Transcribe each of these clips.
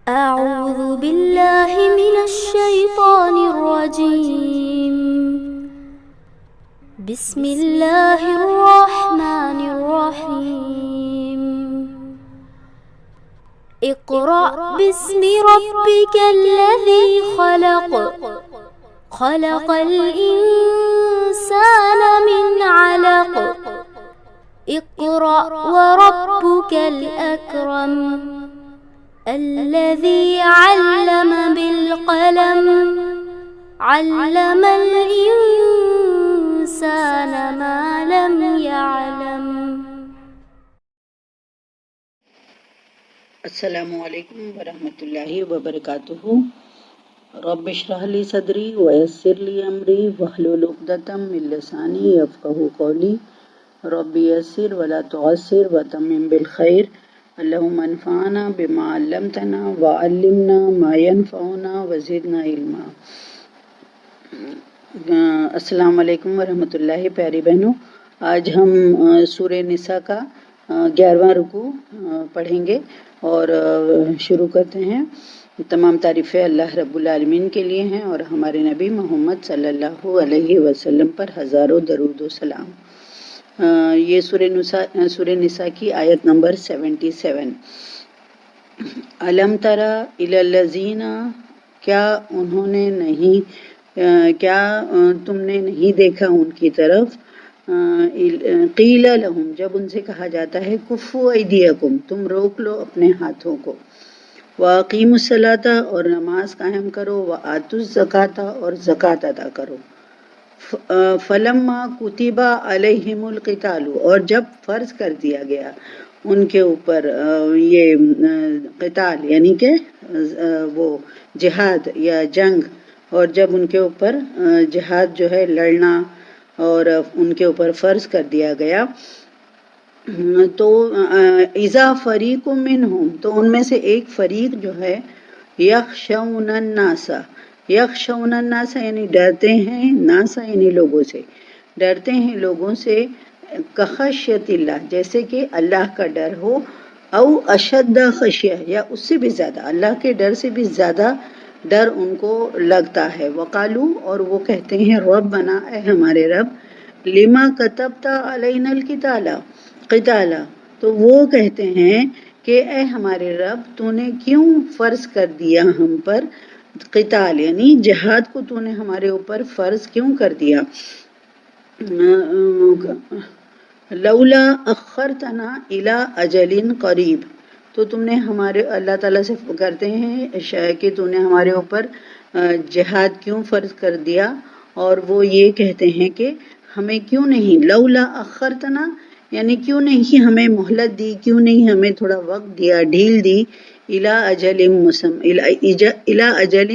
أعوذ بالله من الشيطان الرجيم. بسم الله الرحمن الرحيم. اقرأ باسم ربك الذي خلق. خلق الإنسان من علق. اقرأ وربك الأكرم. الذي علم بالقلم. علم الإنسان ما لم يعلم. السلام علیکم ورحمۃ اللہ وبرکاتہ. رب اشرح لی صدری ویسر لی امری واحلل عقدۃ من لسانی یفقہوا قولی. رب یسر ولا تعسر وتمم بالخیر. اللہم انفعنا بما علمتنا وعلمنا ما ينفعنا وزدنا علما. السلام علیکم ورحمۃ اللہ. پیاری بہنوں، آج ہم سورہ نساء کا 11واں رکوع پڑھیں گے اور شروع کرتے ہیں. تمام تعریفیں اللہ رب العالمین کے لیے ہیں اور ہمارے نبی محمد صلی اللہ علیہ وسلم پر ہزاروں درود و سلام. یہ سورہ نساء کی آیت نمبر 77. علم تری الی الذین، کیا تم نے نہیں دیکھا ان کی طرف، قیل لہم، جب ان سے کہا جاتا ہے کفوا ایدیکم، تم روک لو اپنے ہاتھوں کو، واقیموا الصلاۃ، اور نماز قائم کرو، وآتوا الزکاۃ، اور زکوٰۃ ادا کرو. فلما کتب علیہم القتال، اور جب فرض کر دیا گیا ان کے اوپر یہ قتال یعنی کہ وہ جہاد یا جنگ، اور جب ان کے اوپر جہاد جو ہے لڑنا اور ان کے اوپر فرض کر دیا گیا، تو اذا فریق منہم، تو ان میں سے ایک فریق جو ہے، یخشون الناس، یخشون الناس یعنی ڈرتے ہیں، ناسا یعنی لوگوں سے، ڈرتے ہیں لوگوں سے، کخشیت اللہ، جیسے کہ اللہ کا ڈر ہو، او اشد خشیہ، یا اس سے بھی زیادہ، اللہ کے ڈر سے بھی زیادہ ڈر ان کو لگتا ہے. وقالو، اور وہ کہتے ہیں ربنا، اے ہمارے رب، لما کتبت علینا القتال، تو وہ کہتے ہیں کہ اے ہمارے رب، تو نے کیوں فرض کر دیا ہم پر قتال یعنی جہاد کو، تو نے ہمارے اوپر فرض کیوں کر دیا. لولا اخرتنا الی اجل قریب، تو تم نے ہمارے، اللہ تعالیٰ سے کرتے ہیں کہ تو نے ہمارے اوپر جہاد کیوں فرض کر دیا، اور وہ یہ کہتے ہیں کہ ہمیں کیوں نہیں، لولا اخرتنا یعنی کیوں نہیں ہمیں مہلت دی، کیوں نہیں ہمیں تھوڑا وقت دیا، ڈھیل دی، الی اجل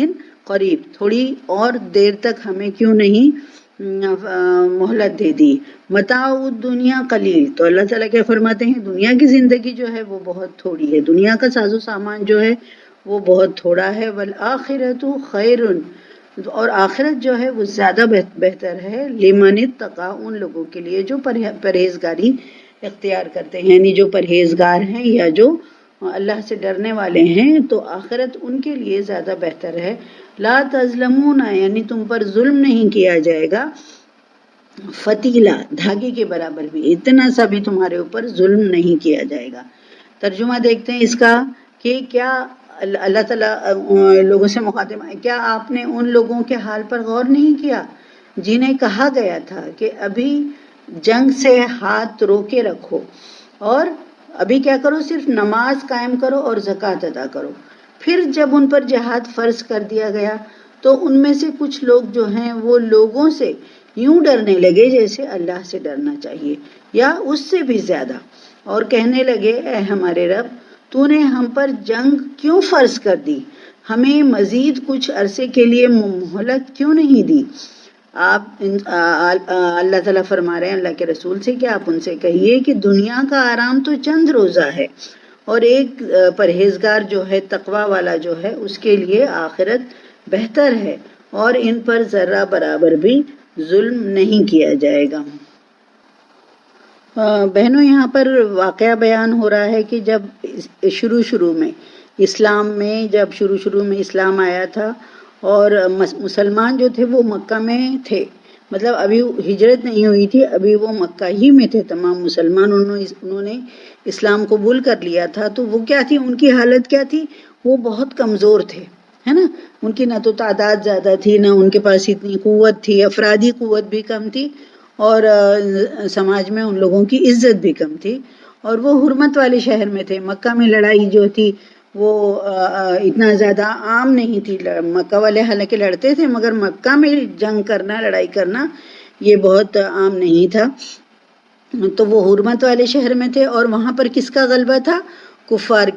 قریب، تھوڑی اور دیر تک ہمیں کیوں نہیں مہلت دے دی. متاع الدنیا قلیل، تو اللہ تعالیٰ کیا فرماتے ہیں، دنیا کی زندگی جو ہے وہ بہت تھوڑی ہے، دنیا کا ساز و سامان جو ہے وہ بہت تھوڑا ہے. والآخرۃ خیر، اور آخرت جو ہے وہ زیادہ بہتر ہے، لمن اتقی، ان لوگوں کے لیے جو پرہیزگاری اختیار کرتے ہیں، یعنی جو پرہیزگار ہیں یا جو اللہ سے ڈرنے والے ہیں، تو آخرت ان کے لیے زیادہ بہتر ہے. لا تظلمون، یعنی تم پر ظلم نہیں کیا جائے گا، فتیلا، دھاگے کے برابر بھی، اتنا سا بھی تمہارے اوپر ظلم نہیں کیا جائے گا. ترجمہ دیکھتے ہیں اس کا کہ کیا اللہ تعالیٰ لوگوں سے مخاطب ہے، کیا آپ نے ان لوگوں کے حال پر غور نہیں کیا جنہیں کہا گیا تھا کہ ابھی جنگ سے ہاتھ روکے رکھو اور ابھی کیا کرو، صرف نماز قائم کرو اور زکوٰۃ ادا کرو. پھر جب ان پر جہاد فرض کر دیا گیا تو ان میں سے کچھ لوگ جو ہیں وہ لوگوں سے یوں ڈرنے لگے جیسے اللہ سے ڈرنا چاہیے یا اس سے بھی زیادہ، اور کہنے لگے اے ہمارے رب، تو نے ہم پر جنگ کیوں فرض کر دی، ہمیں مزید کچھ عرصے کے لیے مہلت کیوں نہیں دی. آپ اللہ تعالیٰ فرما رہے ہیں اللہ کے رسول سے کہ آپ ان سے کہیے کہ دنیا کا آرام تو چند روزہ ہے، اور ایک پرہیزگار جو ہے، تقوی والا جو ہے، اس کے لیے آخرت بہتر ہے، اور ان پر ذرہ برابر بھی ظلم نہیں کیا جائے گا. بہنوں، یہاں پر واقعہ بیان ہو رہا ہے کہ جب شروع میں اسلام میں جب شروع میں اسلام آیا تھا اور مسلمان جو تھے وہ مکہ میں تھے، مطلب ابھی ہجرت نہیں ہوئی تھی، ابھی وہ مکہ ہی میں تھے تمام مسلمان، انہوں نے اسلام قبول کر لیا تھا، تو وہ کیا تھی، ان کی حالت کیا تھی، وہ بہت کمزور تھے، ہے نا، ان کی نہ تو تعداد زیادہ تھی، نہ ان کے پاس اتنی قوت تھی، افرادی قوت بھی کم تھی، اور سماج میں ان لوگوں کی عزت بھی کم تھی، اور وہ حرمت والے شہر میں تھے۔ مکہ میں لڑائی جو تھی وہ اتنا زیادہ عام نہیں تھی، مکہ والے حالانکہ لڑتے تھے مگر مکہ میں جنگ کرنا، لڑائی کرنا یہ بہت عام نہیں تھا، تو وہ حرمت والے شہر میں تھے، اور وہاں پر کس کا غلبہ تھا، کفار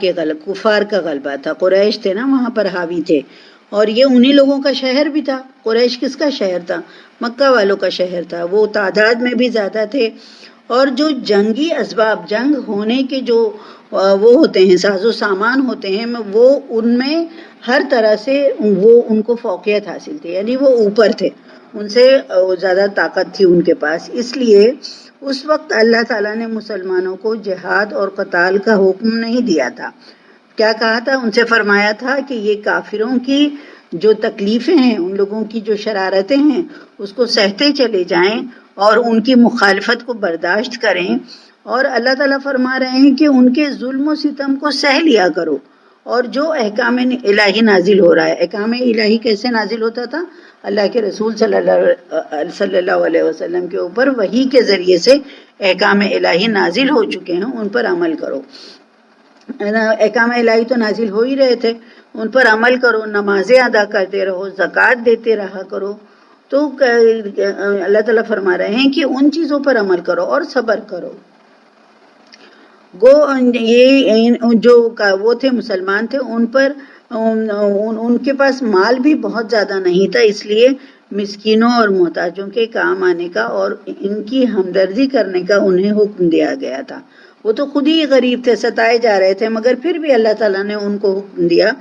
کا غلبہ تھا، قریش تھے نا وہاں پر حاوی تھے، اور یہ انہی لوگوں کا شہر بھی تھا۔ قریش کس کا شہر تھا، مکہ والوں کا شہر تھا، وہ تعداد میں بھی زیادہ تھے، اور جو جنگی اسباب، جنگ ہونے کے جو وہ ہوتے ہیں ساز و سامان ہوتے ہیں، وہ ان میں ہر طرح سے وہ ان کو فوقیت حاصل تھی، یعنی وہ اوپر تھے، ان سے زیادہ طاقت تھی ان کے پاس، اس لیے اس وقت اللہ تعالیٰ نے مسلمانوں کو جہاد اور قتال کا حکم نہیں دیا تھا۔ کیا کہا تھا، ان سے فرمایا تھا کہ یہ کافروں کی جو تکلیفیں ہیں، ان لوگوں کی جو شرارتیں ہیں، اس کو سہتے چلے جائیں اور ان کی مخالفت کو برداشت کریں، اور اللہ تعالیٰ فرما رہے ہیں کہ ان کے ظلم و ستم کو سہ لیا کرو، اور جو احکام الہی نازل ہو رہا ہے، احکام الہی کیسے نازل ہوتا تھا، اللہ کے رسول صلی اللہ علیہ وسلم کے اوپر وحی کے ذریعے سے احکام الہی نازل ہو چکے ہیں، ان پر عمل کرو۔ احکام الہی تو نازل ہو ہی رہے تھے، ان پر عمل کرو، نمازیں ادا کرتے رہو، زکوٰۃ دیتے رہا کرو، تو اللہ تعالیٰ فرما رہے ہیں کہ ان چیزوں پر عمل کرو اور صبر کرو۔ یہ جو وہ تھے مسلمان تھے، ان پر ان کے پاس مال بھی بہت زیادہ نہیں تھا، اس لیے مسکینوں اور محتاجوں کے کام آنے کا اور ان کی ہمدردی کرنے کا انہیں حکم دیا گیا تھا۔ وہ تو خود ہی غریب تھے، ستائے جا رہے تھے، مگر پھر بھی اللہ تعالیٰ نے ان کو حکم دیا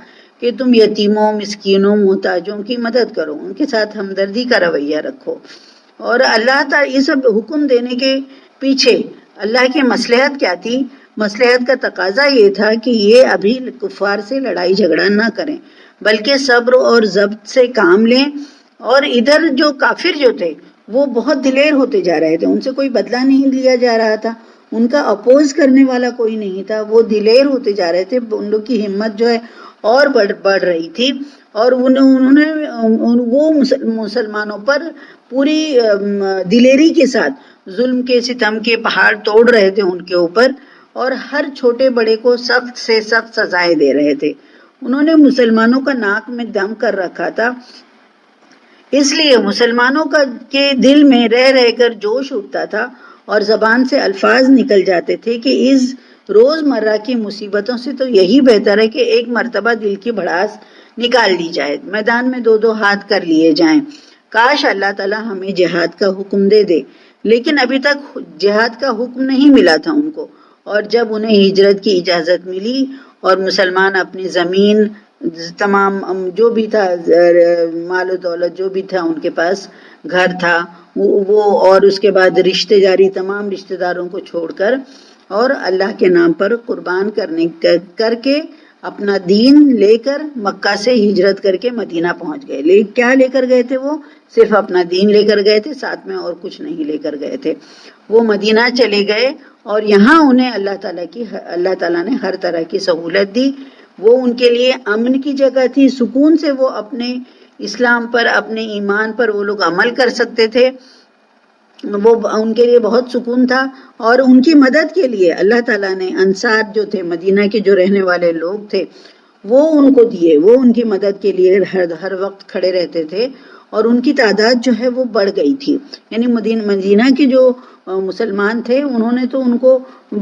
کہ تم یتیموں، مسکینوں، محتاجوں کی مدد کرو، ان کے ساتھ ہمدردی کا رویہ رکھو۔ اور اللہ تعالیٰ یہ سب حکم دینے کے پیچھے اللہ کی مصلحت کیا تھی؟ مصلحت کا تقاضا یہ تھا کہ یہ ابھی کفار سے لڑائی جھگڑا نہ کریں، بلکہ صبر اور ضبط سے کام لیں، اور ادھر جو کافر جو تھے وہ بہت دلیر ہوتے جا رہے تھے، ان سے کوئی بدلہ نہیں لیا جا رہا تھا، ان کا اپوز کرنے والا کوئی نہیں تھا، وہ دلیر ہوتے جا رہے تھے، ان لوگ کی ہمت جو ہے اور بڑھ رہی تھی، اور انہوں نے وہ مسلمانوں پر پوری دلیری کے ساتھ ظلم کے ستم کے پہاڑ توڑ رہے تھے ان کے اوپر، اور ہر چھوٹے بڑے کو سخت سے سخت سزائیں دے رہے تھے۔ انہوں نے مسلمانوں کا ناک میں دم کر رکھا تھا، اس لیے مسلمانوں کے دل میں رہ کر جوش اٹھتا تھا، اور زبان سے الفاظ نکل جاتے تھے کہ اس روز مرہ کی مصیبتوں سے تو یہی بہتر ہے کہ ایک مرتبہ دل کی بھڑاس نکال لی جائے، میدان میں دو ہاتھ کر لیے جائیں، کاش اللہ تعالیٰ ہمیں جہاد کا حکم دے دے، لیکن ابھی تک جہاد کا حکم نہیں ملا تھا ان کو، اور جب انہیں ہجرت کی اجازت ملی اور مسلمان اپنی زمین، تمام جو بھی تھا، مال و دولت جو بھی تھا ان کے پاس، گھر تھا وہ، اور اس کے بعد رشتے داری، تمام رشتے داروں کو چھوڑ کر اور اللہ کے نام پر قربان کر کے اپنا دین لے کر مکہ سے ہجرت کر کے مدینہ پہنچ گئے۔ کیا لے کر گئے تھے؟ وہ صرف اپنا دین لے کر گئے تھے، ساتھ میں اور کچھ نہیں لے کر گئے تھے۔ وہ مدینہ چلے گئے، اور یہاں انہیں اللہ تعالیٰ نے ہر طرح کی سہولت دی، وہ ان کے لیے امن کی جگہ تھی، سکون سے وہ اپنے اسلام پر، اپنے ایمان پر وہ لوگ عمل کر سکتے تھے، وہ ان کے لیے بہت سکون تھا، اور ان کی مدد کے لیے اللہ تعالیٰ نے انصار جو تھے، مدینہ کے جو رہنے والے لوگ تھے، وہ ان کو دیے، وہ ان کی مدد کے لیے ہر وقت کھڑے رہتے تھے، اور ان کی تعداد جو ہے وہ بڑھ گئی تھی، یعنی مدینہ کے جو مسلمان تھے انہوں نے تو ان کو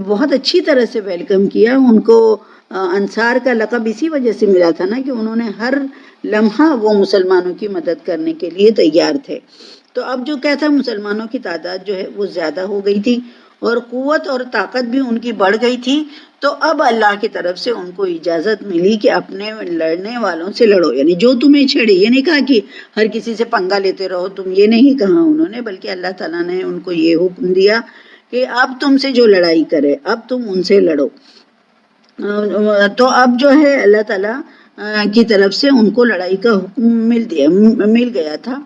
بہت اچھی طرح سے ویلکم کیا، ان کو انصار کا لقب اسی وجہ سے ملا تھا نا کہ انہوں نے ہر لمحہ وہ مسلمانوں کی مدد کرنے کے لیے تیار تھے۔ تو اب جو کیا تھا، مسلمانوں کی تعداد جو ہے وہ زیادہ ہو گئی تھی، اور قوت اور طاقت بھی ان کی بڑھ گئی تھی، تو اب اللہ کی طرف سے ان کو اجازت ملی کہ اپنے لڑنے والوں سے لڑو، یعنی جو تمہیں چھیڑے، یہ نہیں کہا کہ ہر کسی سے پنگا لیتے رہو تم، یہ نہیں کہا انہوں نے، بلکہ اللہ تعالیٰ نے ان کو یہ حکم دیا کہ اب تم سے جو لڑائی کرے اب تم ان سے لڑو۔ تو اب جو ہے اللہ تعالیٰ کی طرف سے ان کو لڑائی کا حکم مل گیا تھا.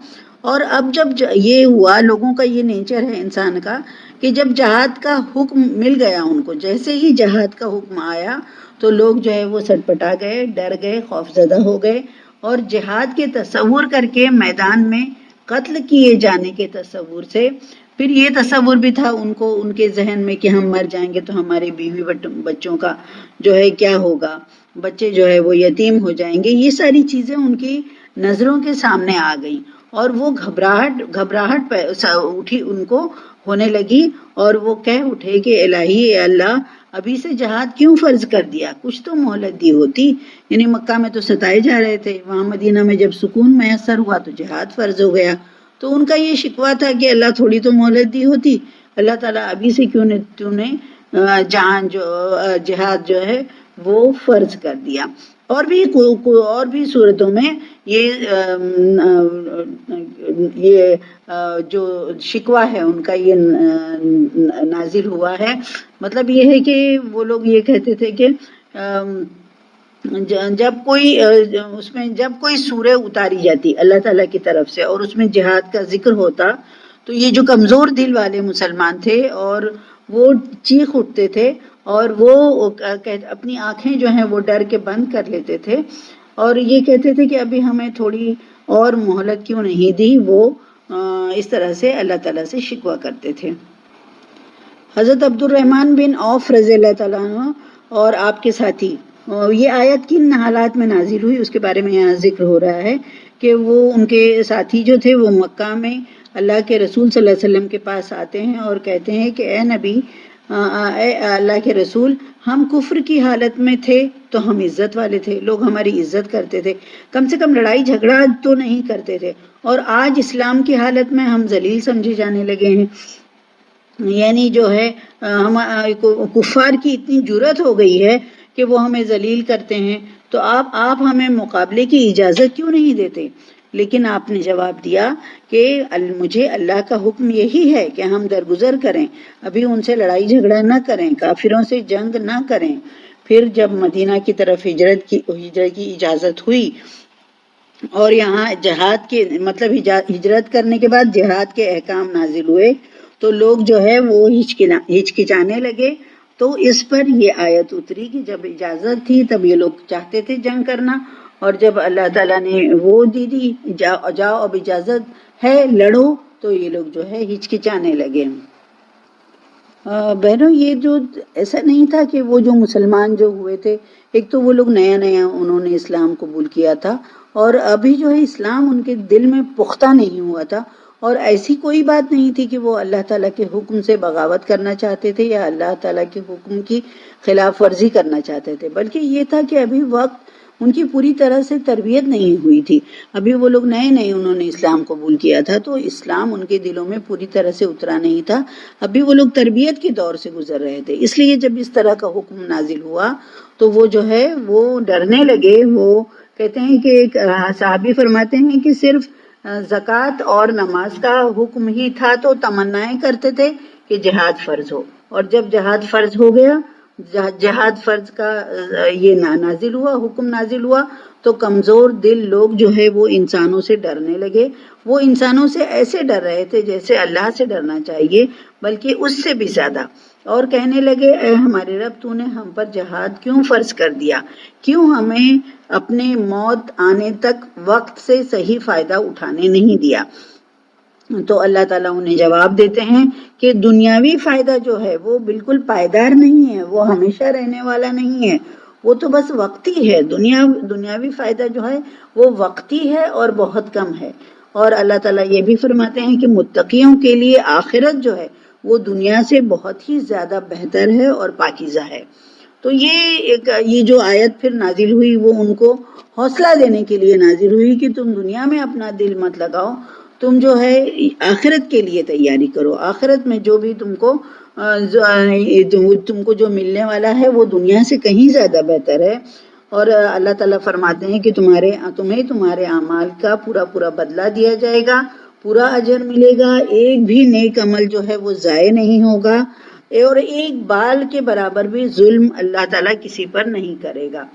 اور اب جب یہ ہوا، لوگوں کا یہ نیچر ہے انسان کا کہ جب جہاد کا حکم مل گیا ان کو، جیسے ہی جہاد کا حکم آیا تو لوگ جو ہے وہ سٹپٹا گئے، ڈر گئے، خوفزدہ ہو گئے، اور جہاد کے تصور کر کے میدان میں قتل کیے جانے کے تصور سے، پھر یہ تصور بھی تھا ان کو، ان کے ذہن میں کہ ہم مر جائیں گے تو ہمارے بیوی بچوں کا جو ہے کیا ہوگا، بچے جو ہے وہ یتیم ہو جائیں گے. یہ ساری چیزیں ان کی نظروں کے سامنے آ گئیں اور وہ گھبراہٹ اٹھی ان کو ہونے لگی، اور وہ کہہ اٹھے کہ الہی اے اللہ، ابھی سے جہاد کیوں فرض کر دیا، کچھ تو مہلت دی ہوتی. یعنی مکہ میں تو ستائے جا رہے تھے، وہاں مدینہ میں جب سکون میسر ہوا تو جہاد فرض ہو گیا. تو ان کا یہ شکوہ تھا کہ اللہ تھوڑی تو مہلت دی ہوتی، اللہ تعالیٰ ابھی سے کیوں نے جہاد جو ہے وہ فرض کر دیا. اور بھی صورتوں میں یہ جو شکوہ ہے ان کا یہ نازل ہوا ہے. مطلب یہ ہے کہ وہ لوگ یہ کہتے تھے کہ جب کوئی سورہ اتاری جاتی اللہ تعالیٰ کی طرف سے اور اس میں جہاد کا ذکر ہوتا تو یہ جو کمزور دل والے مسلمان تھے اور وہ چیخ اٹھتے تھے اور وہ اپنی آنکھیں جو ہیں وہ ڈر کے بند کر لیتے تھے اور یہ کہتے تھے کہ ابھی ہمیں تھوڑی اور مہلت کیوں نہیں دی. وہ اس طرح سے اللہ تعالیٰ سے شکوہ کرتے تھے. حضرت عبد الرحمن بن عوف رضی اللہ تعالیٰ عنہ اور آپ کے ساتھی، یہ آیت کن حالات میں نازل ہوئی اس کے بارے میں یہاں ذکر ہو رہا ہے کہ وہ ان کے ساتھی جو تھے وہ مکہ میں اللہ کے رسول صلی اللہ علیہ وسلم کے پاس آتے ہیں اور کہتے ہیں کہ اے نبی، اے اللہ کے رسول، ہم کفر کی حالت میں تھے تو ہم عزت والے تھے، لوگ ہماری عزت کرتے تھے، کم سے کم لڑائی جھگڑا تو نہیں کرتے تھے، اور آج اسلام کی حالت میں ہم ذلیل سمجھے جانے لگے ہیں. یعنی جو ہے کفار کی اتنی جرأت ہو گئی ہے کہ وہ ہمیں ذلیل کرتے ہیں، تو آپ ہمیں مقابلے کی اجازت کیوں نہیں دیتے؟ لیکن آپ نے جواب دیا کہ مجھے اللہ کا حکم یہی ہے کہ ہم درگزر کریں، ابھی ان سے لڑائی جھگڑا نہ کریں، کافروں سے جنگ نہ کریں. پھر جب مدینہ کی طرف ہجرت کی اجازت ہوئی اور یہاں جہاد کے مطلب ہجرت کرنے کے بعد جہاد کے احکام نازل ہوئے تو لوگ جو ہے وہ ہچکچانے لگے. تو اس پر یہ آیت اتری کہ جب اجازت تھی تب یہ لوگ چاہتے تھے جنگ کرنا، اور جب اللہ تعالیٰ نے وہ دی جاؤ اب اجازت ہے لڑو، تو یہ لوگ جو ہے ہچکچانے لگے. بہنوں، یہ جو ایسا نہیں تھا کہ وہ جو مسلمان جو ہوئے تھے، ایک تو وہ لوگ نیا انہوں نے اسلام قبول کیا تھا اور ابھی جو ہے اسلام ان کے دل میں پختہ نہیں ہوا تھا، اور ایسی کوئی بات نہیں تھی کہ وہ اللہ تعالیٰ کے حکم سے بغاوت کرنا چاہتے تھے یا اللہ تعالیٰ کے حکم کی خلاف ورزی کرنا چاہتے تھے، بلکہ یہ تھا کہ ابھی وقت ان کی پوری طرح سے تربیت نہیں ہوئی تھی. ابھی وہ لوگ نئے انہوں نے اسلام قبول کیا تھا تو اسلام ان کے دلوں میں پوری طرح سے اترا نہیں تھا، ابھی وہ لوگ تربیت کے دور سے گزر رہے تھے. اس لیے جب اس طرح کا حکم نازل ہوا تو وہ جو ہے وہ ڈرنے لگے. وہ کہتے ہیں کہ ایک صحابی فرماتے ہیں کہ صرف زکوٰۃ اور نماز کا حکم ہی تھا تو تمنائیں کرتے تھے کہ جہاد فرض ہو، اور جب جہاد فرض ہو گیا، جہاد فرض کا یہ نازل ہوا، حکم نازل ہوا، تو کمزور دل لوگ جو ہے وہ انسانوں سے ڈرنے لگے. وہ انسانوں سے ایسے ڈر رہے تھے جیسے اللہ سے ڈرنا چاہیے، بلکہ اس سے بھی زیادہ، اور کہنے لگے اے ہمارے رب، تو نے ہم پر جہاد کیوں فرض کر دیا؟ کیوں ہمیں اپنے موت آنے تک وقت سے صحیح فائدہ اٹھانے نہیں دیا؟ تو اللہ تعالیٰ انہیں جواب دیتے ہیں کہ دنیاوی فائدہ جو ہے وہ بالکل پائیدار نہیں ہے، وہ ہمیشہ رہنے والا نہیں ہے، وہ تو بس وقتی ہے. دنیاوی فائدہ جو ہے وہ وقتی ہے اور بہت کم ہے. اور اللہ تعالیٰ یہ بھی فرماتے ہیں کہ متقیوں کے لیے آخرت جو ہے وہ دنیا سے بہت ہی زیادہ بہتر ہے اور پاکیزہ ہے. تو یہ جو آیت پھر نازل ہوئی وہ ان کو حوصلہ دینے کے لیے نازل ہوئی کہ تم دنیا میں اپنا دل مت لگاؤ، تم جو ہے آخرت کے لیے تیاری کرو. آخرت میں جو بھی تم کو جو ملنے والا ہے وہ دنیا سے کہیں زیادہ بہتر ہے. اور اللہ تعالیٰ فرماتے ہیں کہ تمہیں تمہارے اعمال کا پورا بدلہ دیا جائے گا، پورا اجر ملے گا، ایک بھی نیک عمل جو ہے وہ ضائع نہیں ہوگا. اور ایک بال کے برابر بھی ظلم اللہ تعالیٰ کسی پر نہیں کرے گا.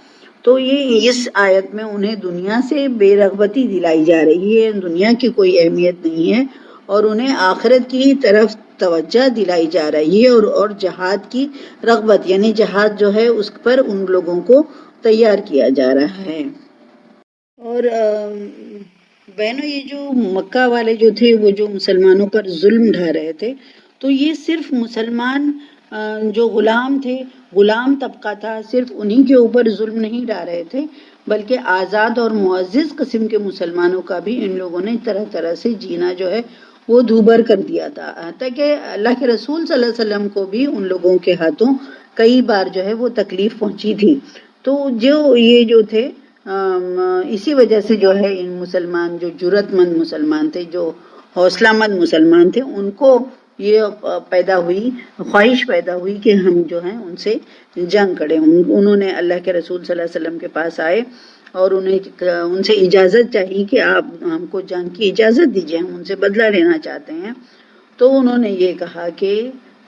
تو یہ اس آیت میں انہیں دنیا سے بے رغبتی دلائی جا رہی ہے، دنیا کی کوئی اہمیت نہیں ہے، اور انہیں آخرت کی طرف توجہ دلائی جا رہی ہے، اور جہاد کی رغبت، یعنی جہاد جو ہے اس پر ان لوگوں کو تیار کیا جا رہا ہے. اور بہنوں، یہ جو مکہ والے جو تھے وہ جو مسلمانوں پر ظلم ڈھا رہے تھے، تو یہ صرف مسلمان جو غلام تھے، غلام طبقہ تھا، صرف انہی کے اوپر ظلم نہیں ڈھا رہے تھے، بلکہ آزاد اور معزز قسم کے مسلمانوں کا بھی ان لوگوں نے طرح طرح سے جینا جو ہے وہ دوبر کر دیا تھا. حتیٰ کہ اللہ کے رسول صلی اللہ علیہ وسلم کو بھی ان لوگوں کے ہاتھوں کئی بار جو ہے وہ تکلیف پہنچی تھی. تو یہ جو تھے اسی وجہ سے جو ہے ان مسلمان، جو جرأت مند مسلمان تھے، جو حوصلہ مند مسلمان تھے، ان کو یہ خواہش پیدا ہوئی کہ ہم جو ہیں ان سے جنگ کریں. انہوں نے اللہ کے رسول صلی اللہ علیہ وسلم کے پاس آئے اور ان سے اجازت چاہیے کہ آپ ہم کو جنگ کی اجازت دیجیے، ہم ان سے بدلہ لینا چاہتے ہیں. تو انہوں نے یہ کہا کہ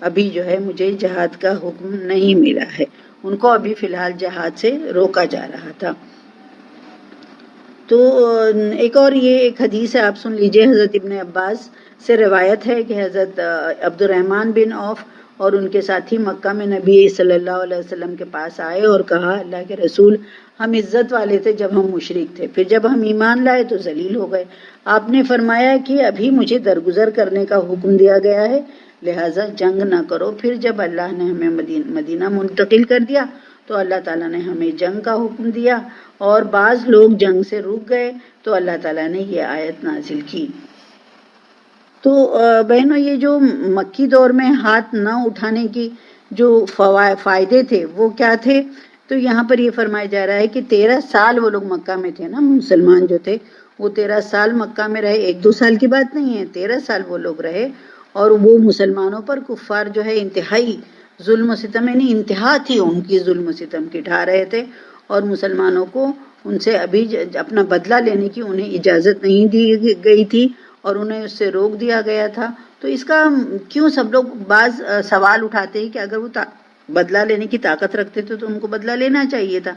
ابھی جو ہے مجھے جہاد کا حکم نہیں ملا ہے. ان کو ابھی فی الحال جہاد سے روکا جا رہا تھا. تو ایک حدیث ہے، آپ سن لیجئے. حضرت ابن عباس سے روایت ہے کہ حضرت عبد الرحمن بن عوف اور ان کے ساتھی مکہ میں نبی صلی اللہ علیہ وسلم کے پاس آئے اور کہا، اللہ کے رسول، ہم عزت والے تھے جب ہم مشرک تھے، پھر جب ہم ایمان لائے تو ذلیل ہو گئے. آپ نے فرمایا کہ ابھی مجھے درگزر کرنے کا حکم دیا گیا ہے، لہٰذا جنگ نہ کرو. پھر جب اللہ نے ہمیں مدینہ منتقل کر دیا تو اللہ تعالیٰ نے ہمیں جنگ کا حکم دیا، اور بعض لوگ جنگ سے رک گئے تو اللہ تعالیٰ نے یہ آیت نازل کی. تو بہنوں، یہ جو مکی دور میں ہاتھ نہ اٹھانے کی جو فائدے تھے وہ کیا تھے؟ تو یہاں پر یہ فرمایا جا رہا ہے کہ 13 سال وہ لوگ مکہ میں تھے نا، مسلمان جو تھے وہ 13 سال مکہ میں رہے. 1-2 سال کی بات نہیں ہے، 13 سال وہ لوگ رہے، اور وہ مسلمانوں پر کفار جو ہے انتہائی ظلم و ستم، یعنی انتہا تھی ان کی ظلم و ستم کی، ڈھا رہے تھے، اور مسلمانوں کو ان سے ابھی اپنا بدلہ لینے کی انہیں اجازت نہیں دی گئی تھی، اور انہیں اس سے روک دیا گیا تھا. تو اس کا کیوں سب لوگ بعض سوال اٹھاتے ہیں کہ اگر وہ بدلہ لینے کی طاقت رکھتے تھے تو ان کو بدلہ لینا چاہیے تھا،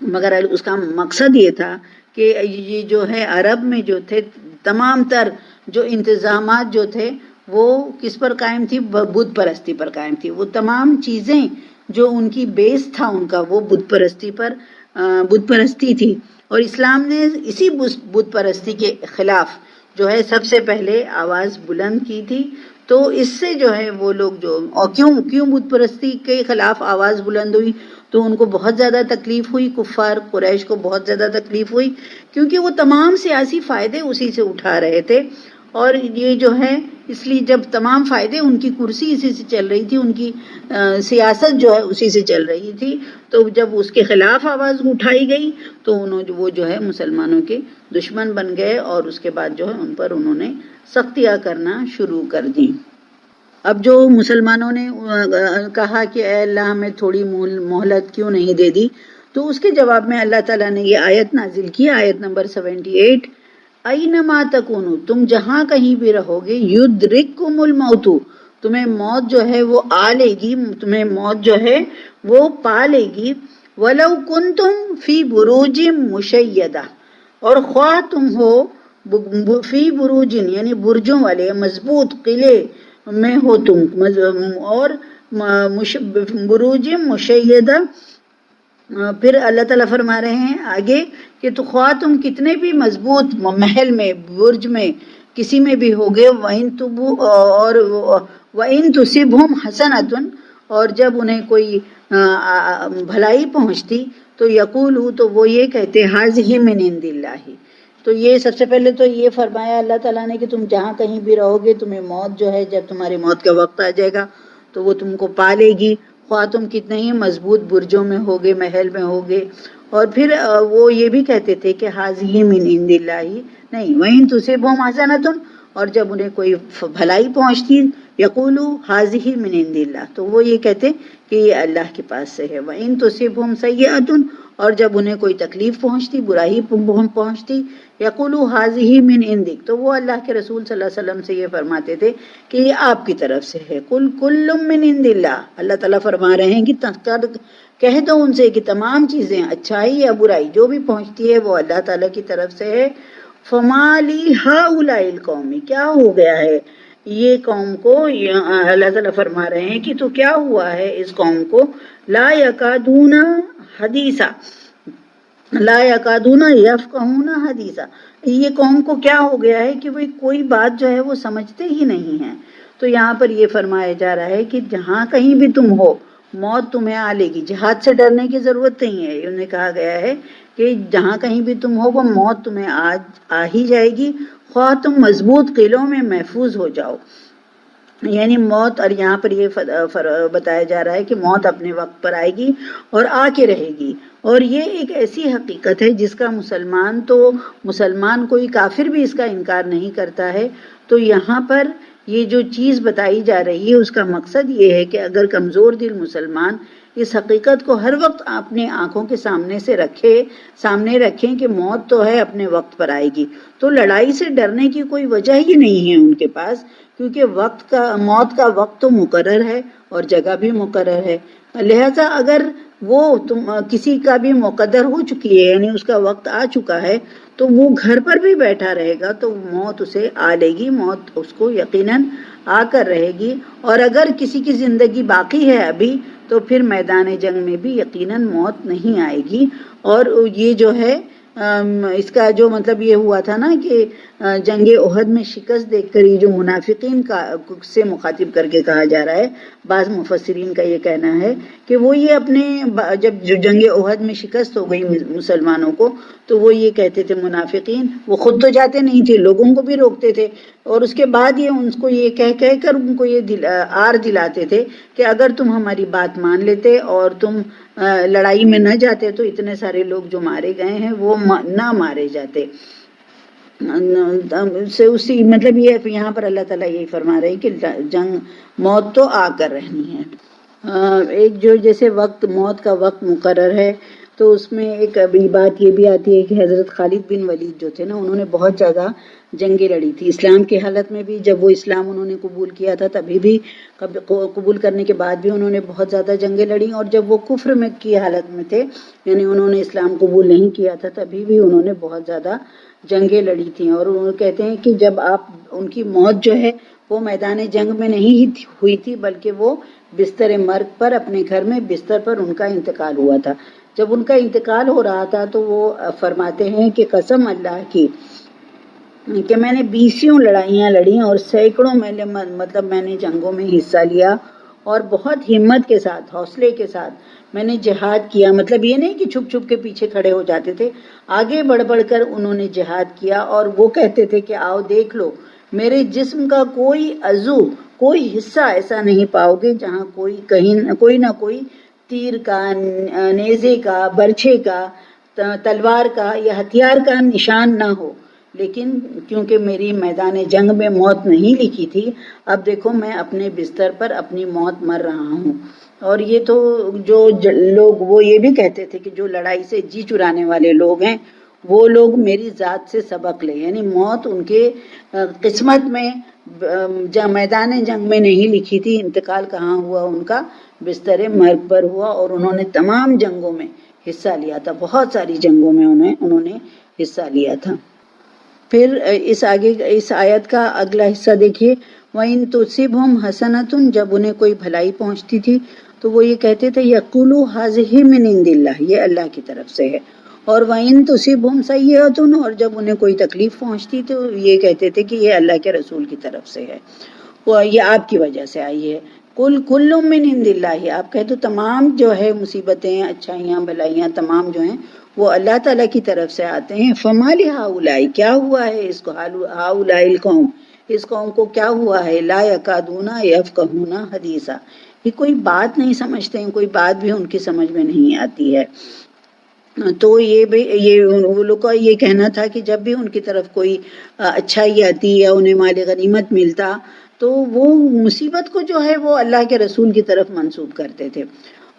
مگر اس کا مقصد یہ تھا کہ یہ جو ہے عرب میں جو تھے تمام تر جو انتظامات جو تھے وہ کس پر قائم تھی؟ بت پرستی پر قائم تھی. وہ تمام چیزیں جو ان کی بیس تھا ان کا، وہ بت پرستی تھی. اور اسلام نے اسی بت پرستی کے خلاف جو ہے سب سے پہلے آواز بلند کی تھی. تو اس سے جو ہے وہ لوگ اور کیوں بت پرستی کے خلاف آواز بلند ہوئی؟ تو ان کو بہت زیادہ تکلیف ہوئی، کفار قریش کو بہت زیادہ تکلیف ہوئی، کیونکہ وہ تمام سیاسی فائدے اسی سے اٹھا رہے تھے. اور یہ جو ہے اس لیے جب تمام فائدے، ان کی کرسی اسی سے چل رہی تھی، ان کی سیاست جو ہے اسی سے چل رہی تھی، تو جب اس کے خلاف آواز اٹھائی گئی تو وہ جو ہے مسلمانوں کے دشمن بن گئے، اور اس کے بعد جو ہے ان پر انہوں نے سختیاں کرنا شروع کر دیں. اب جو مسلمانوں نے کہا کہ اے اللہ ہمیں تھوڑی مہلت کیوں نہیں دے دی، تو اس کے جواب میں اللہ تعالیٰ نے یہ آیت نازل کی، آیت نمبر 78، اینما تکونو، تم جہاں کہیں بھی رہو گے، یدرککم الموت، تمہیں موت جو ہے وہ آ لے گی، تمہیں موت جو ہے وہ پا لے گی. ولو کنتم فی بروج مشیدہ، اور خواہ تم ہو فی بروجن یعنی برجوں والے مضبوط قلعے میں ہو تم، اور بروج مشیدہ. پھر اللہ تعالیٰ فرما رہے ہیں آگے کہ تو خواہ تم کتنے بھی مضبوط محل میں، برج میں، کسی میں بھی ہوگے، وَإِن تُصِبْهُمْ حَسَنَةٌ، اور جب انہیں کوئی بھلائی پہنچتی تو یقولوا، تو وہ یہ کہتے هَذِهِ مِنْ عِنْدِ اللَّهِ. تو یہ سب سے پہلے تو یہ فرمایا اللہ تعالیٰ نے کہ تم جہاں کہیں بھی رہو گے، تمہیں موت جو ہے جب تمہاری موت کا وقت آ جائے گا تو وہ تم کو پا لے گی، خواہ تم کتنے ہی مضبوط برجوں میں ہوگے، محل میں ہوگے. اور پھر وہ یہ بھی کہتے تھے کہ حاضی من عند اللہ، نہیں وَإِن تُصِبْهُمْ حَسَنَةٌ، اور جب انہیں کوئی بھلائی پہنچتی یقولو حاذہ من عند اللہ، تو وہ یہ کہتے کہ یہ اللہ کے پاس سے ہے. وَإِن تُصِبْهُمْ سَيِّئَةٌ، اور جب انہیں کوئی تکلیف پہنچتی، برائی پہنچتی، یقولو حاذہ من عندک، تو وہ اللہ کے رسول صلی اللہ علیہ وسلم سے یہ فرماتے تھے کہ یہ آپ کی طرف سے ہے. قُلْ كُلٌّ مِّنْ عِندِ اللَّهِ، اللہ تعالیٰ فرما رہے ہیں کہ کہہ دو ان سے کہ تمام چیزیں اچھائی یا برائی جو بھی پہنچتی ہے وہ اللہ تعالیٰ کی طرف سے ہے. فَمَا لِي هَٰؤُلَاءِ الْقَوْمِ، کیا ہو گیا ہے یہ قوم کو، اللہ تعالیٰ فرما رہے ہیں کہ تو کیا ہوا ہے اس قوم کو، لا یکادون حدیثا، لا یکادون یفقہون حدیثا، یہ قوم کو کیا ہو گیا ہے کہ وہ کوئی بات جو ہے وہ سمجھتے ہی نہیں ہیں. تو یہاں پر یہ فرمایا جا رہا ہے کہ جہاں کہیں بھی تم ہو موت تمہیں آ لے گی، جہاد سے ڈرنے کی ضرورت نہیں ہے. انہیں کہا گیا ہے کہ جہاں کہیں بھی تم ہو وہ موت تمہیں آ ہی جائے گی، خواہ تم مضبوط قلعوں میں محفوظ ہو جاؤ. یعنی موت، اور یہاں پر یہ بتایا جا رہا ہے کہ موت اپنے وقت پر آئے گی اور آ کے رہے گی. اور یہ ایک ایسی حقیقت ہے جس کا مسلمان کوئی کافر بھی اس کا انکار نہیں کرتا ہے. تو یہاں پر یہ جو چیز بتائی جا رہی ہے اس کا مقصد یہ ہے کہ اگر کمزور دل مسلمان اس حقیقت کو ہر وقت اپنے آنکھوں کے سامنے رکھیں کہ موت تو ہے اپنے وقت پر آئے گی، تو لڑائی سے ڈرنے کی کوئی وجہ ہی نہیں ہے ان کے پاس، کیونکہ موت کا وقت تو مقرر ہے اور جگہ بھی مقرر ہے. لہذا اگر وہ کسی کا بھی مقدر ہو چکی ہے، یعنی اس کا وقت آ چکا ہے، تو وہ گھر پر بھی بیٹھا رہے گا تو موت اسے آ لے گی، موت اس کو یقیناً آ کر رہے گی. اور اگر کسی کی زندگی باقی ہے ابھی تو پھر میدان جنگ میں بھی یقیناً موت نہیں آئے گی. اور یہ جو ہے اس کا جو مطلب یہ ہوا تھا نا کہ جنگ احد میں شکست دیکھ کر یہ جو منافقین سے مخاطب کر کے کہا جا رہا ہے، بعض مفسرین کا یہ کہنا ہے کہ وہ یہ اپنے جب جنگ احد میں شکست ہو گئی مسلمانوں کو تو وہ یہ کہتے تھے منافقین، وہ خود تو جاتے نہیں تھے، لوگوں کو بھی روکتے تھے، اور اس کے بعد یہ ان کو یہ کہہ کر ان کو یہ آر دلاتے تھے کہ اگر تم ہماری بات مان لیتے اور تم لڑائی میں نہ جاتے تو اتنے سارے لوگ جو مارے گئے ہیں وہ نہ مارے جاتے. اسی مطلب یہ یہاں پر اللہ تعالیٰ یہی فرما رہے ہیں کہ موت تو آ کر رہنی ہے. ایک جو جیسے موت کا وقت مقرر ہے تو اس میں ایک ابھی بات یہ بھی آتی ہے کہ حضرت خالد بن ولید جو تھے نا، انہوں نے بہت زیادہ جنگیں لڑی تھی اسلام کی حالت میں بھی. جب وہ اسلام انہوں نے قبول کیا تھا تبھی بھی، قبول کرنے کے بعد بھی انہوں نے بہت زیادہ جنگیں لڑی، اور جب وہ کفر میں کی حالت میں تھے، یعنی انہوں نے اسلام قبول نہیں کیا تھا، تبھی بھی انہوں نے بہت زیادہ جنگیں لڑی تھیں. اور وہ کہتے ہیں کہ جب ان کی موت جو ہے وہ میدان جنگ میں نہیں ہوئی تھی، بلکہ وہ بستر مرگ پر اپنے گھر میں بستر پر ان کا انتقال ہوا تھا. جب ان کا انتقال ہو رہا تھا تو وہ فرماتے ہیں کہ قسم اللہ کی کہ میں نے 20 لڑائیاں لڑیں اور سینکڑوں میں نے جنگوں میں حصہ لیا، اور بہت ہمت کے ساتھ، حوصلے کے ساتھ میں نے جہاد کیا. مطلب یہ نہیں کہ چھپ چھپ کے پیچھے کھڑے ہو جاتے تھے، آگے بڑھ بڑھ کر انہوں نے جہاد کیا. اور وہ کہتے تھے کہ آؤ دیکھ لو، میرے جسم کا کوئی عضو، کوئی حصہ ایسا نہیں پاؤ گے جہاں کوئی نہ کوئی تیر کا، نیزے کا، برچھے کا، تلوار کا یا ہتھیار کا نشان نہ ہو. لیکن کیونکہ میری میدان جنگ میں موت نہیں لکھی تھی، اب دیکھو میں اپنے بستر پر اپنی موت مر رہا ہوں. اور یہ تو جو لوگ وہ یہ بھی کہتے تھے کہ جو لڑائی سے جی چرانے والے لوگ ہیں وہ لوگ میری ذات سے سبق لیں، یعنی موت ان کے قسمت میں میدان جنگ میں نہیں لکھی تھی. انتقال کہاں ہوا ان کا؟ بستر مرگ پر ہوا، اور انہوں نے تمام جنگوں میں حصہ لیا تھا، بہت ساری جنگوں میں انہوں نے حصہ لیا تھا. پھر اس آیت کا اگلا حصہ دیکھیے، وَإِن تُصِبْهُمْ حَسَنَةٌ، جب انہیں کوئی بھلائی پہنچتی تھی تو وہ یہ کہتے تھے یقولوا هَذِهِ مِنْ عِنْدِ اللَّهِ، یہ اللہ کی طرف سے ہے. اور وَإِن تُصِبْهُمْ سَيِّئَةٌ، اور جب انہیں کوئی تکلیف پہنچتی تو یہ کہتے تھے کہ یہ اللہ کے رسول کی طرف سے ہے، یہ آپ کی وجہ سے آئی ہے. قُلْ كُلٌّ مِّنْ عِنْدِ اللَّهِ، آپ کہہ دو تمام جو ہے مصیبتیں، اچھائیاں، بھلائیاں تمام جو ہیں وہ اللہ تعالیٰ کی طرف سے آتے ہیں. فَمَا لِهَٰؤُلَاءِ، کیا ہوا ہے اس کو، هَٰؤُلَاءِ الْقَوْمِ، اس قوم کو کیا ہوا ہے، لَا يَكَادُونَ يَفْقَهُونَ حَدِيثًا، یہ کوئی بات نہیں سمجھتے ہیں، کوئی بات بھی ان کی سمجھ میں نہیں آتی ہے. تو یہ وہ لوگ کا یہ کہنا تھا کہ جب بھی ان کی طرف کوئی اچھائی آتی یا انہیں مال غنیمت ملتا تو وہ مصیبت کو جو ہے وہ اللہ کے رسول کی طرف منسوب کرتے تھے.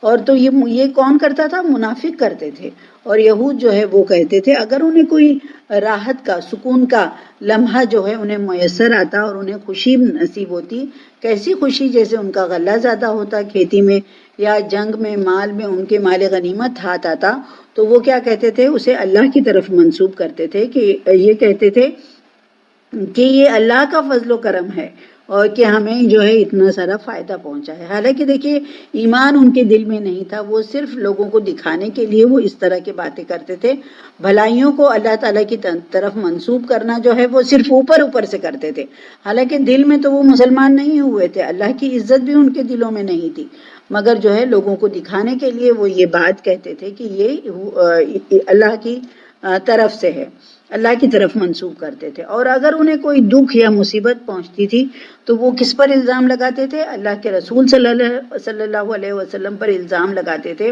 اور تو یہ کون کرتا تھا؟ منافق کرتے تھے. اور یہود جو ہے وہ کہتے تھے اگر انہیں کوئی راحت کا سکون کا لمحہ جو ہے انہیں میسر آتا اور انہیں خوشی نصیب ہوتی، کیسی خوشی؟ جیسے ان کا غلہ زیادہ ہوتا کھیتی میں یا جنگ میں مال میں ان کے مال غنیمت ہاتھ آتا، تو وہ کیا کہتے تھے؟ اسے اللہ کی طرف منسوب کرتے تھے کہ یہ کہتے تھے کہ یہ اللہ کا فضل و کرم ہے اور کہ ہمیں جو ہے اتنا سارا فائدہ پہنچا ہے. حالانکہ دیکھیے ایمان ان کے دل میں نہیں تھا، وہ صرف لوگوں کو دکھانے کے لیے وہ اس طرح کی باتیں کرتے تھے. بھلائیوں کو اللہ تعالیٰ کی طرف منسوب کرنا جو ہے وہ صرف اوپر سے کرتے تھے، حالانکہ دل میں تو وہ مسلمان نہیں ہوئے تھے، اللہ کی عزت بھی ان کے دلوں میں نہیں تھی، مگر جو ہے لوگوں کو دکھانے کے لیے وہ یہ بات کہتے تھے کہ یہ اللہ کی طرف سے ہے، اللہ کی طرف منسوب کرتے تھے. اور اگر انہیں کوئی دکھ یا مصیبت پہنچتی تھی تو وہ کس پر الزام لگاتے تھے؟ اللہ کے رسول صلی اللہ علیہ وسلم پر الزام لگاتے تھے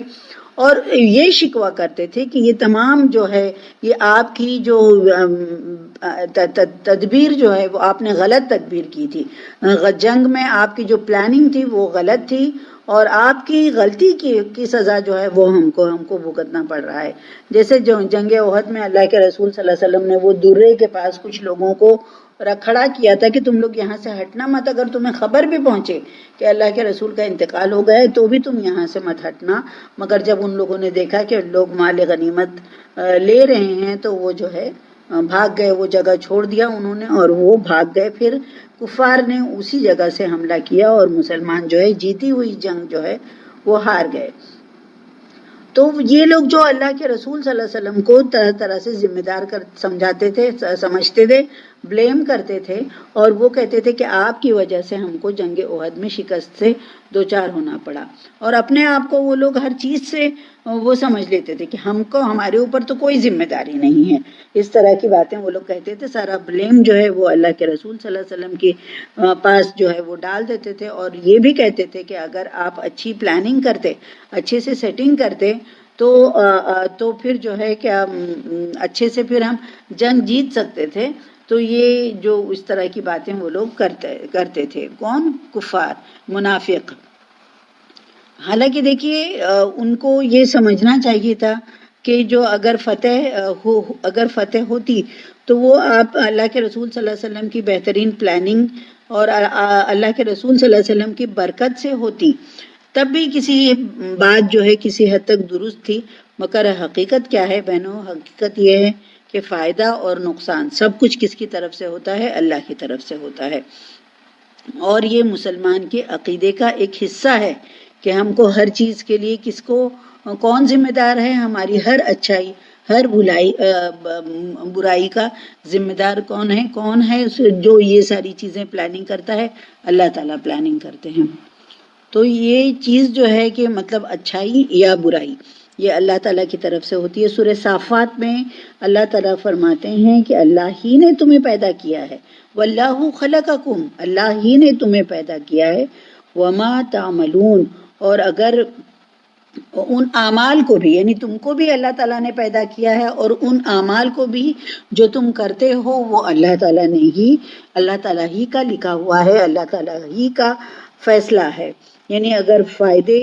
اور یہ شکوہ کرتے تھے کہ یہ تمام جو ہے یہ آپ کی جو تدبیر جو ہے وہ آپ نے غلط تدبیر کی تھی، جنگ میں آپ کی جو پلاننگ تھی وہ غلط تھی اور آپ کی غلطی کی سزا جو ہے وہ ہم کو بھگتنا پڑ رہا ہے. جیسے جو جنگ احد میں اللہ کے رسول صلی اللہ علیہ وسلم نے وہ درے کے پاس کچھ لوگوں کو کھڑا کیا تھا کہ تم لوگ یہاں سے ہٹنا مت، اگر تمہیں خبر بھی پہنچے کہ اللہ کے رسول کا انتقال ہو گیا ہے تو بھی تم یہاں سے مت ہٹنا. مگر جب ان لوگوں نے دیکھا کہ لوگ مال غنیمت لے رہے ہیں تو وہ جو ہے بھاگ گئے، وہ جگہ چھوڑ دیا انہوں نے اور وہ بھاگ گئے. پھر کفار نے اسی جگہ سے حملہ کیا اور مسلمان جو ہے جیتی ہوئی جنگ جو ہے وہ ہار گئے. تو یہ لوگ جو اللہ کے رسول صلی اللہ علیہ وسلم کو طرح طرح سے ذمہ دار سمجھاتے تھے، سمجھتے تھے، بلیم کرتے تھے اور وہ کہتے تھے کہ آپ کی وجہ سے ہم کو جنگ احد میں شکست سے دوچار ہونا پڑا. اور اپنے آپ کو وہ لوگ ہر چیز سے وہ سمجھ لیتے تھے کہ ہمارے اوپر تو کوئی ذمہ داری نہیں ہے. اس طرح کی باتیں وہ لوگ کہتے تھے. سارا بلیم جو ہے وہ اللہ کے رسول صلی اللہ علیہ وسلم کے پاس جو ہے وہ ڈال دیتے تھے اور یہ بھی کہتے تھے کہ اگر آپ اچھی پلاننگ کرتے، اچھے سے سیٹنگ کرتے تو پھر جو ہے کہ اچھے سے پھر ہم جنگ جیت سکتے تھے. تو یہ جو اس طرح کی باتیں وہ لوگ کرتے تھے. کون؟ کفار، منافق. حالانکہ دیکھیے ان کو یہ سمجھنا چاہیے تھا کہ جو اگر فتح ہوتی تو وہ آپ اللہ کے رسول صلی اللہ علیہ وسلم کی بہترین پلاننگ اور اللہ کے رسول صلی اللہ علیہ وسلم کی برکت سے ہوتی. تب بھی کسی بات جو ہے کسی حد تک درست تھی، مگر حقیقت کیا ہے بہنوں؟ حقیقت یہ ہے کہ فائدہ اور نقصان سب کچھ کس کی طرف سے ہوتا ہے؟ اللہ کی طرف سے ہوتا ہے. اور یہ مسلمان کے عقیدے کا ایک حصہ ہے کہ ہم کو ہر چیز کے لیے کون ذمہ دار ہے؟ ہماری ہر اچھائی، ہر برائی کا ذمہ دار کون ہے جو یہ ساری چیزیں پلاننگ کرتا ہے؟ اللہ تعالیٰ پلاننگ کرتے ہیں. تو یہ چیز جو ہے کہ مطلب اچھائی یا برائی یہ اللہ تعالیٰ کی طرف سے ہوتی ہے. سورہ صافات میں اللہ تعالیٰ فرماتے ہیں کہ اللہ ہی نے تمہیں پیدا کیا ہے، واللہ خلقکم، اللہ ہی نے تمہیں پیدا کیا ہے، وما تعملون، اور اگر ان اعمال کو بھی، یعنی تم کو بھی اللہ تعالیٰ نے پیدا کیا ہے اور ان اعمال کو بھی جو تم کرتے ہو وہ اللہ تعالیٰ ہی کا لکھا ہوا ہے، اللہ تعالیٰ ہی کا فیصلہ ہے. یعنی اگر فائدے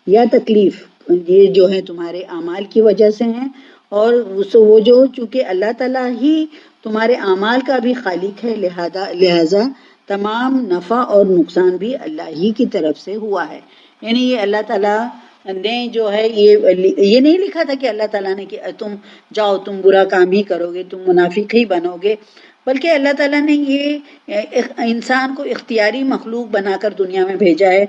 یا تکلیف یہ جو ہے تمہارے اعمال کی وجہ سے ہیں اور وہ جو چونکہ اللہ تعالیٰ ہی تمہارے اعمال کا بھی خالق ہے، لہذا تمام نفع اور نقصان بھی اللہ ہی کی طرف سے ہوا ہے. یعنی یہ اللہ تعالیٰ نے جو ہے یہ نہیں لکھا تھا کہ اللہ تعالیٰ نے کہ تم جاؤ تم برا کام ہی کرو گے، تم منافق ہی بنو گے، بلکہ اللہ تعالیٰ نے یہ انسان کو اختیاری مخلوق بنا کر دنیا میں بھیجا ہے.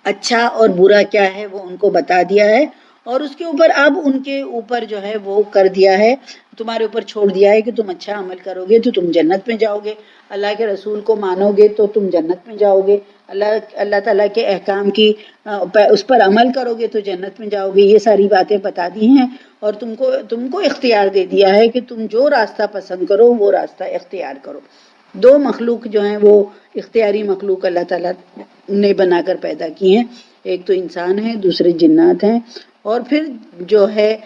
اچھا اور برا کیا ہے وہ ان کو بتا دیا ہے اور اس کے اوپر اب ان کے اوپر جو ہے وہ کر دیا ہے، تمہارے اوپر چھوڑ دیا ہے کہ تم اچھا عمل کرو گے تو تم جنت میں جاؤ گے، اللہ کے رسول کو مانو گے تو تم جنت میں جاؤ گے، اللہ تعالیٰ کے احکام کی اس پر عمل کرو گے تو جنت میں جاؤ گے. یہ ساری باتیں بتا دی ہیں اور تم کو اختیار دے دیا ہے کہ تم جو راستہ پسند کرو وہ راستہ اختیار کرو. دو مخلوق جو ہیں وہ اختیاری مخلوق اللہ تعالیٰ نے بنا کر پیدا کی ہیں، ایک تو انسان ہے، دوسرے جنات ہیں. اور پھر جو ہے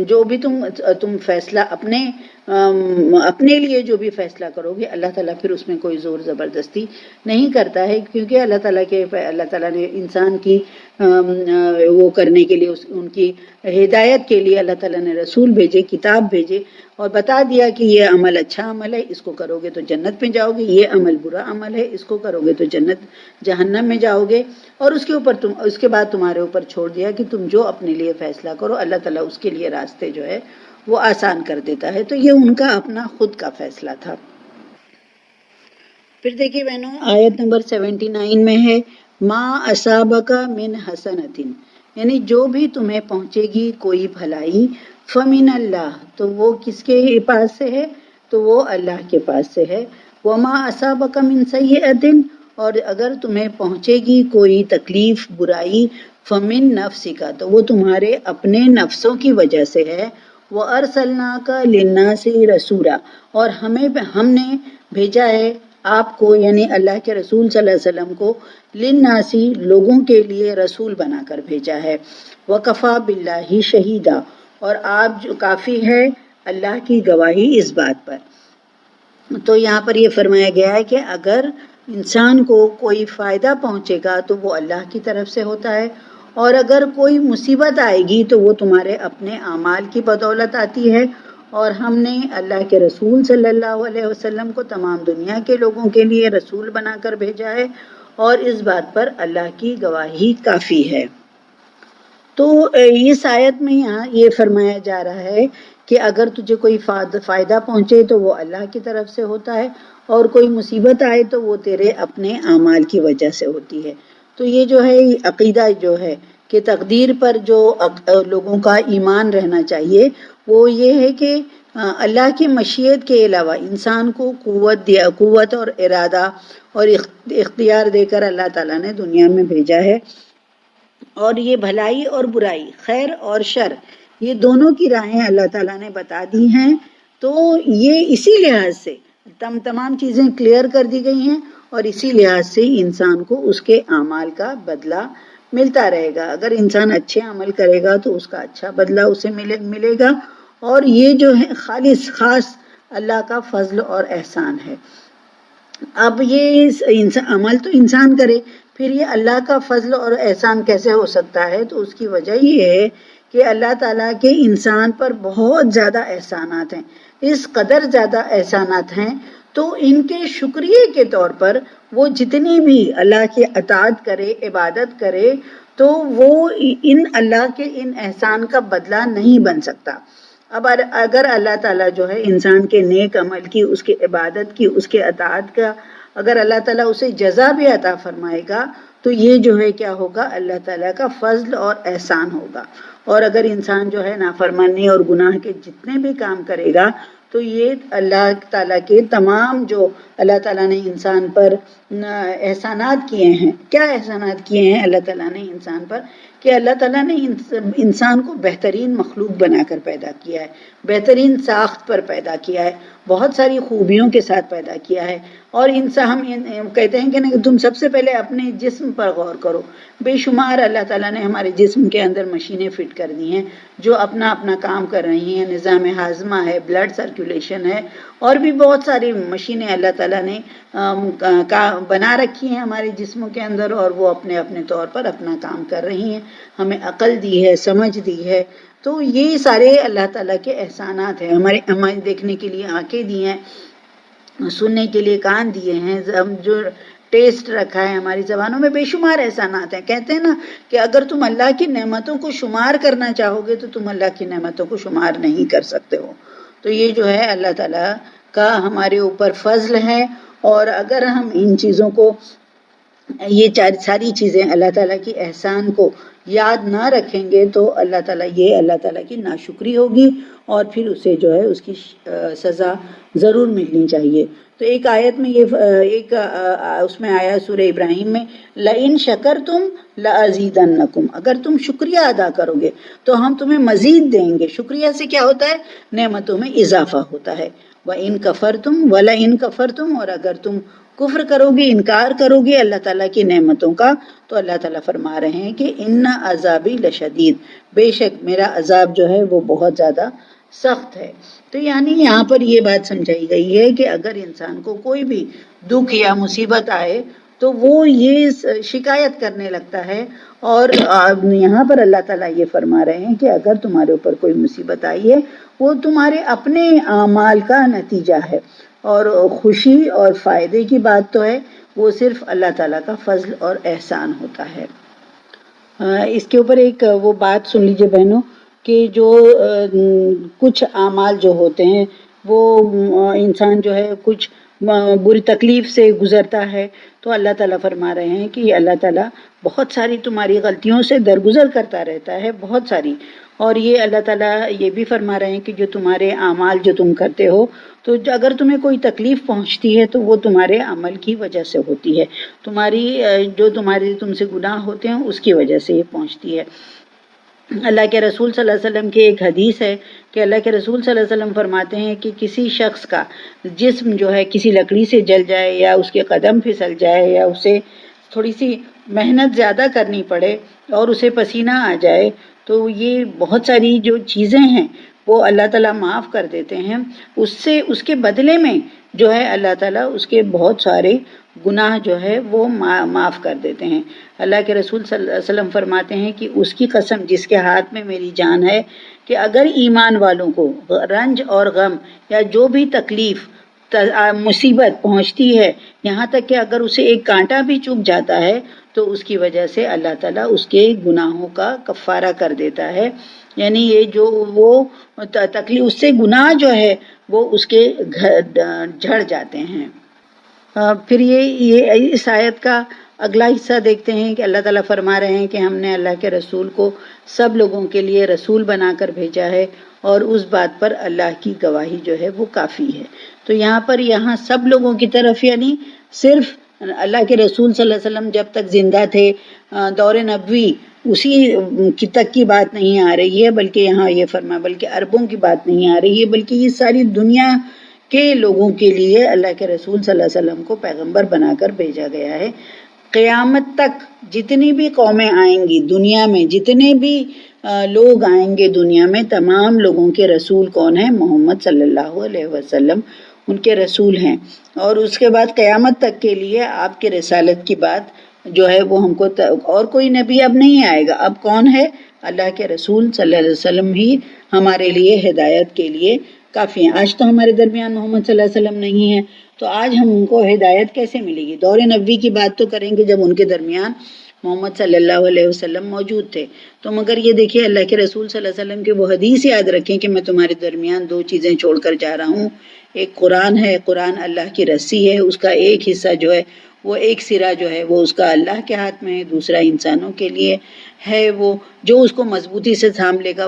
جو بھی تم فیصلہ اپنے اپنے لیے جو بھی فیصلہ کرو گے اللہ تعالیٰ پھر اس میں کوئی زور زبردستی نہیں کرتا ہے، کیونکہ اللہ تعالیٰ نے انسان کی وہ کرنے کے لیے ان کی ہدایت کے لیے اللہ تعالیٰ نے رسول بھیجے، کتاب بھیجے اور بتا دیا کہ یہ عمل اچھا عمل ہے، اس کو کرو گے تو جنت میں جاؤ گے، یہ عمل برا عمل ہے، اس کو کرو گے تو جہنم میں جاؤ گے، اور اس کے بعد تمہارے اوپر چھوڑ دیا کہ تم جو اپنے لیے فیصلہ کرو، اللہ تعالیٰ اس کے لیے راستے جو ہے وہ آسان کر دیتا ہے۔ تو یہ ان کا اپنا خود کا فیصلہ تھا۔ پھر دیکھیے بہنوں، آیت نمبر 79 میں ہے ما اصابک من حسنۃ، یعنی جو بھی تمہیں پہنچے گی کوئی بھلائی، فمن اللہ، تو وہ کس کے پاس سے ہے؟ تو وہ اللہ کے پاس سے ہے۔ وما اصابک من سیئۃ، اور اگر تمہیں پہنچے گی کوئی تکلیف برائی، فمن نفسک، تو وہ تمہارے اپنے نفسوں کی وجہ سے ہے۔ وَأَرْسَلْنَاكَ لِلنَّاسِ رَسُولًا، اور ہم نے بھیجا ہے آپ کو، یعنی اللہ کے رسول صلی اللہ علیہ وسلم کو، لِلنَّاسِ، لوگوں کے لیے رسول بنا کر بھیجا ہے۔ وَكَفَى بِاللَّهِ شَهِيدًا، اور آپ جو کافی ہے اللہ کی گواہی اس بات پر۔ تو یہاں پر یہ فرمایا گیا ہے کہ اگر انسان کو کوئی فائدہ پہنچے گا تو وہ اللہ کی طرف سے ہوتا ہے، اور اگر کوئی مصیبت آئے گی تو وہ تمہارے اپنے اعمال کی بدولت آتی ہے، اور ہم نے اللہ کے رسول صلی اللہ علیہ وسلم کو تمام دنیا کے لوگوں کے لیے رسول بنا کر بھیجا ہے، اور اس بات پر اللہ کی گواہی کافی ہے۔ تو اس آیت میں یہاں یہ فرمایا جا رہا ہے کہ اگر تجھے کوئی فائدہ پہنچے تو وہ اللہ کی طرف سے ہوتا ہے، اور کوئی مصیبت آئے تو وہ تیرے اپنے اعمال کی وجہ سے ہوتی ہے۔ تو یہ جو ہے عقیدہ جو ہے کہ تقدیر پر جو لوگوں کا ایمان رہنا چاہیے وہ یہ ہے کہ اللہ کی مشیت کے علاوہ انسان کو قوت اور ارادہ اور اختیار دے کر اللہ تعالیٰ نے دنیا میں بھیجا ہے، اور یہ بھلائی اور برائی، خیر اور شر، یہ دونوں کی راہیں اللہ تعالیٰ نے بتا دی ہیں۔ تو یہ اسی لحاظ سے تمام چیزیں کلیئر کر دی گئی ہیں، اور اسی لحاظ سے انسان کو اس کے اعمال کا بدلہ ملتا رہے گا۔ اگر انسان اچھے عمل کرے گا تو اس کا اچھا بدلہ اسے ملے گا، اور یہ جو ہے خاص اللہ کا فضل اور احسان ہے۔ اب یہ عمل تو انسان کرے، پھر یہ اللہ کا فضل اور احسان کیسے ہو سکتا ہے؟ تو اس کی وجہ یہ ہے کہ اللہ تعالیٰ کے انسان پر بہت زیادہ احسانات ہیں، اس قدر زیادہ احسانات ہیں، تو ان کے شکریہ کے طور پر وہ جتنی بھی اللہ کی اطاعت کرے، عبادت کرے، تو وہ اللہ کے ان احسان کا بدلہ نہیں بن سکتا۔ اب اگر اللہ تعالیٰ جو ہے انسان کے نیک عمل کی، اس کی عبادت کی، اس کے اطاعت کا اگر اللہ تعالیٰ اسے جزا بھی عطا فرمائے گا تو یہ جو ہے کیا ہوگا؟ اللہ تعالیٰ کا فضل اور احسان ہوگا۔ اور اگر انسان جو ہے نافرمانی اور گناہ کے جتنے بھی کام کرے گا تو یہ اللہ تعالیٰ کے تمام جو اللہ تعالیٰ نے انسان پر احسانات کیے ہیں، کیا احسانات کیے ہیں اللہ تعالیٰ نے انسان پر؟ کہ اللہ تعالیٰ نے انسان کو بہترین مخلوق بنا کر پیدا کیا ہے، بہترین ساخت پر پیدا کیا ہے، بہت ساری خوبیوں کے ساتھ پیدا کیا ہے۔ اور ہم کہتے ہیں کہ تم سب سے پہلے اپنے جسم پر غور کرو، بے شمار اللہ تعالیٰ نے ہمارے جسم کے اندر مشینیں فٹ کر دی ہیں جو اپنا اپنا کام کر رہی ہیں، نظام ہاضمہ ہے، بلڈ سرکولیشن ہے، اور بھی بہت ساری مشینیں اللہ تعالیٰ نے بنا رکھی ہیں ہمارے جسموں کے اندر، اور وہ اپنے اپنے طور پر اپنا کام کر رہی ہیں، ہمیں عقل دی ہے، سمجھ دی ہے۔ تو یہ سارے اللہ تعالیٰ کے احسانات ہیں۔ ہمیں دیکھنے کے لیے آنکھیں دی ہیں، سننے کے لیے کان دیے ہیں، جو ٹیسٹ رکھا ہے ہماری زبانوں میں، بے شمار احسانات ہیں۔ کہتے ہیں نا کہ اگر تم اللہ کی نعمتوں کو شمار کرنا چاہو گے تو تم اللہ کی نعمتوں کو شمار نہیں کر سکتے ہو۔ تو یہ جو ہے اللہ تعالیٰ کا ہمارے اوپر فضل ہے، اور اگر ہم ان چیزوں کو، یہ ساری چیزیں اللہ تعالیٰ کی احسان کو یاد نہ رکھیں گے تو اللہ تعالیٰ کی ناشکری ہوگی، اور پھر اسے جو ہے اس کی سزا ضرور ملنی چاہیے۔ تو ایک آیت میں اس میں آیا سورہ ابراہیم میں، لَإِن شَكَرْتُمْ لَأَزِيدَنَّكُمْ، اگر تم شکریہ ادا کرو گے تو ہم تمہیں مزید دیں گے۔ شکریہ سے کیا ہوتا ہے؟ نعمتوں میں اضافہ ہوتا ہے۔ وَإِن كَفَرْتُمْ وَلَئِن كَفَرْتُمْ، اور اگر تم کفر کرو گے، انکار کرو گے اللہ تعالیٰ کی نعمتوں کا، تو اللہ تعالیٰ فرما رہے ہیں کہ ان عذابی لشدید، بے شک میرا عذاب جو ہے وہ بہت زیادہ سخت ہے. تو یعنی یہاں پر یہ بات سمجھائی گئی ہے کہ اگر انسان کو کوئی بھی دکھ یا مصیبت آئے تو وہ یہ شکایت کرنے لگتا ہے. اور یہاں پر اللہ تعالیٰ یہ فرما رہے ہیں کہ اگر تمہارے اوپر کوئی مصیبت آئی ہے وہ تمہارے اپنے اعمال کا نتیجہ ہے، اور خوشی اور فائدے کی بات تو ہے وہ صرف اللہ تعالیٰ کا فضل اور احسان ہوتا ہے. اس کے اوپر ایک وہ بات سن لیجئے بہنوں کہ جو کچھ اعمال جو ہوتے ہیں وہ انسان جو ہے کچھ بری تکلیف سے گزرتا ہے تو اللہ تعالیٰ فرما رہے ہیں کہ اللہ تعالیٰ بہت ساری تمہاری غلطیوں سے درگزر کرتا رہتا ہے، بہت ساری. اور یہ اللہ تعالیٰ یہ بھی فرما رہے ہیں کہ جو تمہارے اعمال جو تم کرتے ہو تو اگر تمہیں کوئی تکلیف پہنچتی ہے تو وہ تمہارے عمل کی وجہ سے ہوتی ہے، تمہارے تم سے گناہ ہوتے ہیں اس کی وجہ سے یہ پہنچتی ہے. اللہ کے رسول صلی اللہ علیہ وسلم کی ایک حدیث ہے کہ اللہ کے رسول صلی اللہ علیہ وسلم فرماتے ہیں کہ کسی شخص کا جسم جو ہے کسی لکڑی سے جل جائے یا اس کے قدم پھسل جائے یا اسے تھوڑی سی محنت زیادہ کرنی پڑے اور اسے پسینہ آ جائے تو یہ بہت ساری جو چیزیں ہیں وہ اللہ تعالیٰ معاف کر دیتے ہیں. اس کے بدلے میں جو ہے اللہ تعالیٰ اس کے بہت سارے گناہ جو ہے وہ معاف کر دیتے ہیں. اللہ کے رسول صلی اللہ علیہ وسلم فرماتے ہیں کہ اس کی قسم جس کے ہاتھ میں میری جان ہے کہ اگر ایمان والوں کو رنج اور غم یا جو بھی تکلیف مصیبت پہنچتی ہے یہاں تک کہ اگر اسے ایک کانٹا بھی چبھ جاتا ہے تو اس کی وجہ سے اللہ تعالیٰ اس کے گناہوں کا کفارہ کر دیتا ہے. یعنی یہ جو وہ تکلیف اس سے گناہ جو ہے وہ اس کے جھڑ جاتے ہیں. پھر یہ اس آیت کا اگلا حصہ دیکھتے ہیں کہ اللہ تعالیٰ فرما رہے ہیں کہ ہم نے اللہ کے رسول کو سب لوگوں کے لیے رسول بنا کر بھیجا ہے اور اس بات پر اللہ کی گواہی جو ہے وہ کافی ہے. تو یہاں سب لوگوں کی طرف یعنی صرف اللہ کے رسول صلی اللہ علیہ وسلم جب تک زندہ تھے دور نبوی اسی تک کی بات نہیں آ رہی ہے، بلکہ یہاں یہ فرما بلکہ عربوں کی بات نہیں آ رہی ہے، بلکہ یہ ساری دنیا کے لوگوں کے لیے اللہ کے رسول صلی اللہ علیہ وسلم کو پیغمبر بنا کر بھیجا گیا ہے. قیامت تک جتنی بھی قومیں آئیں گی دنیا میں، جتنے بھی لوگ آئیں گے دنیا میں، تمام لوگوں کے رسول کون ہیں؟ محمد صلی اللہ علیہ وسلم ان کے رسول ہیں. اور اس کے بعد قیامت تک کے لیے آپ کے رسالت کی بات جو ہے وہ ہم کو اور کوئی نبی اب نہیں آئے گا. اب کون ہے؟ اللہ کے رسول صلی اللہ علیہ وسلم ہی ہمارے لیے ہدایت کے لیے کافی ہیں. آج تو ہمارے درمیان محمد صلی اللہ علیہ وسلم نہیں ہے تو آج ہم ان کو ہدایت کیسے ملے گی؟ دور نبوی کی بات تو کریں گے جب ان کے درمیان محمد صلی اللہ علیہ وسلم موجود تھے. تو مگر یہ دیکھیے اللہ کے رسول صلی اللہ علیہ وسلم کی وہ حدیث یاد رکھیں کہ میں تمہارے درمیان دو چیزیں چھوڑ کر جا رہا ہوں. ایک قرآن ہے، قرآن اللہ کی رسی ہے، اس کا ایک حصہ جو ہے وہ ایک سرا جو ہے وہ اس کا اللہ کے ہاتھ میں ہے، دوسرا انسانوں کے لیے ہے. وہ جو اس کو مضبوطی سے تھام لے گا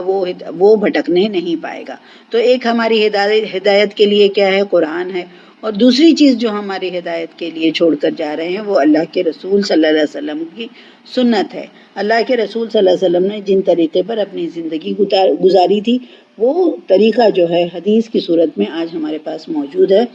وہ بھٹکنے نہیں پائے گا. تو ایک ہماری ہدایت کے لیے کیا ہے؟ قرآن ہے. اور دوسری چیز جو ہماری ہدایت کے لیے چھوڑ کر جا رہے ہیں وہ اللہ کے رسول صلی اللہ علیہ وسلم کی سنت ہے. اللہ کے رسول صلی اللہ علیہ وسلم نے جن طریقے پر اپنی زندگی گزاری تھی وہ طریقہ جو ہے حدیث کی صورت میں آج ہمارے پاس موجود ہے.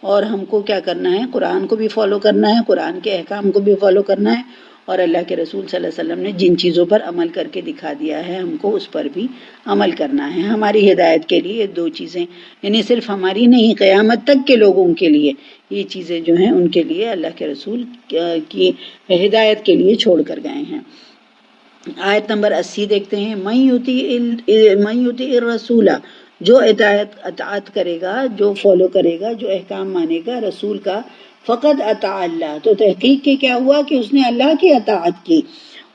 اور ہم کو کیا کرنا ہے؟ قرآن کو بھی فالو کرنا ہے، قرآن کے احکام کو بھی فالو کرنا ہے، اور اللہ کے رسول صلی اللہ علیہ وسلم نے جن چیزوں پر عمل کر کے دکھا دیا ہے ہم کو اس پر بھی عمل کرنا ہے. ہماری ہدایت کے لیے دو چیزیں، یعنی صرف ہماری نہیں، قیامت تک کے لوگوں کے لیے یہ چیزیں جو ہیں ان کے لیے اللہ کے رسول کی ہدایت کے لیے چھوڑ کر گئے ہیں. آیت نمبر 80 دیکھتے ہیں. من یطیع الرسول، جو اطاعت کرے گا، جو فالو کرے گا، جو احکام مانے گا رسول کا، فقط اطاع اللہ، تو تحقیق کے کیا ہوا کہ اس نے اللہ کی اطاعت کی.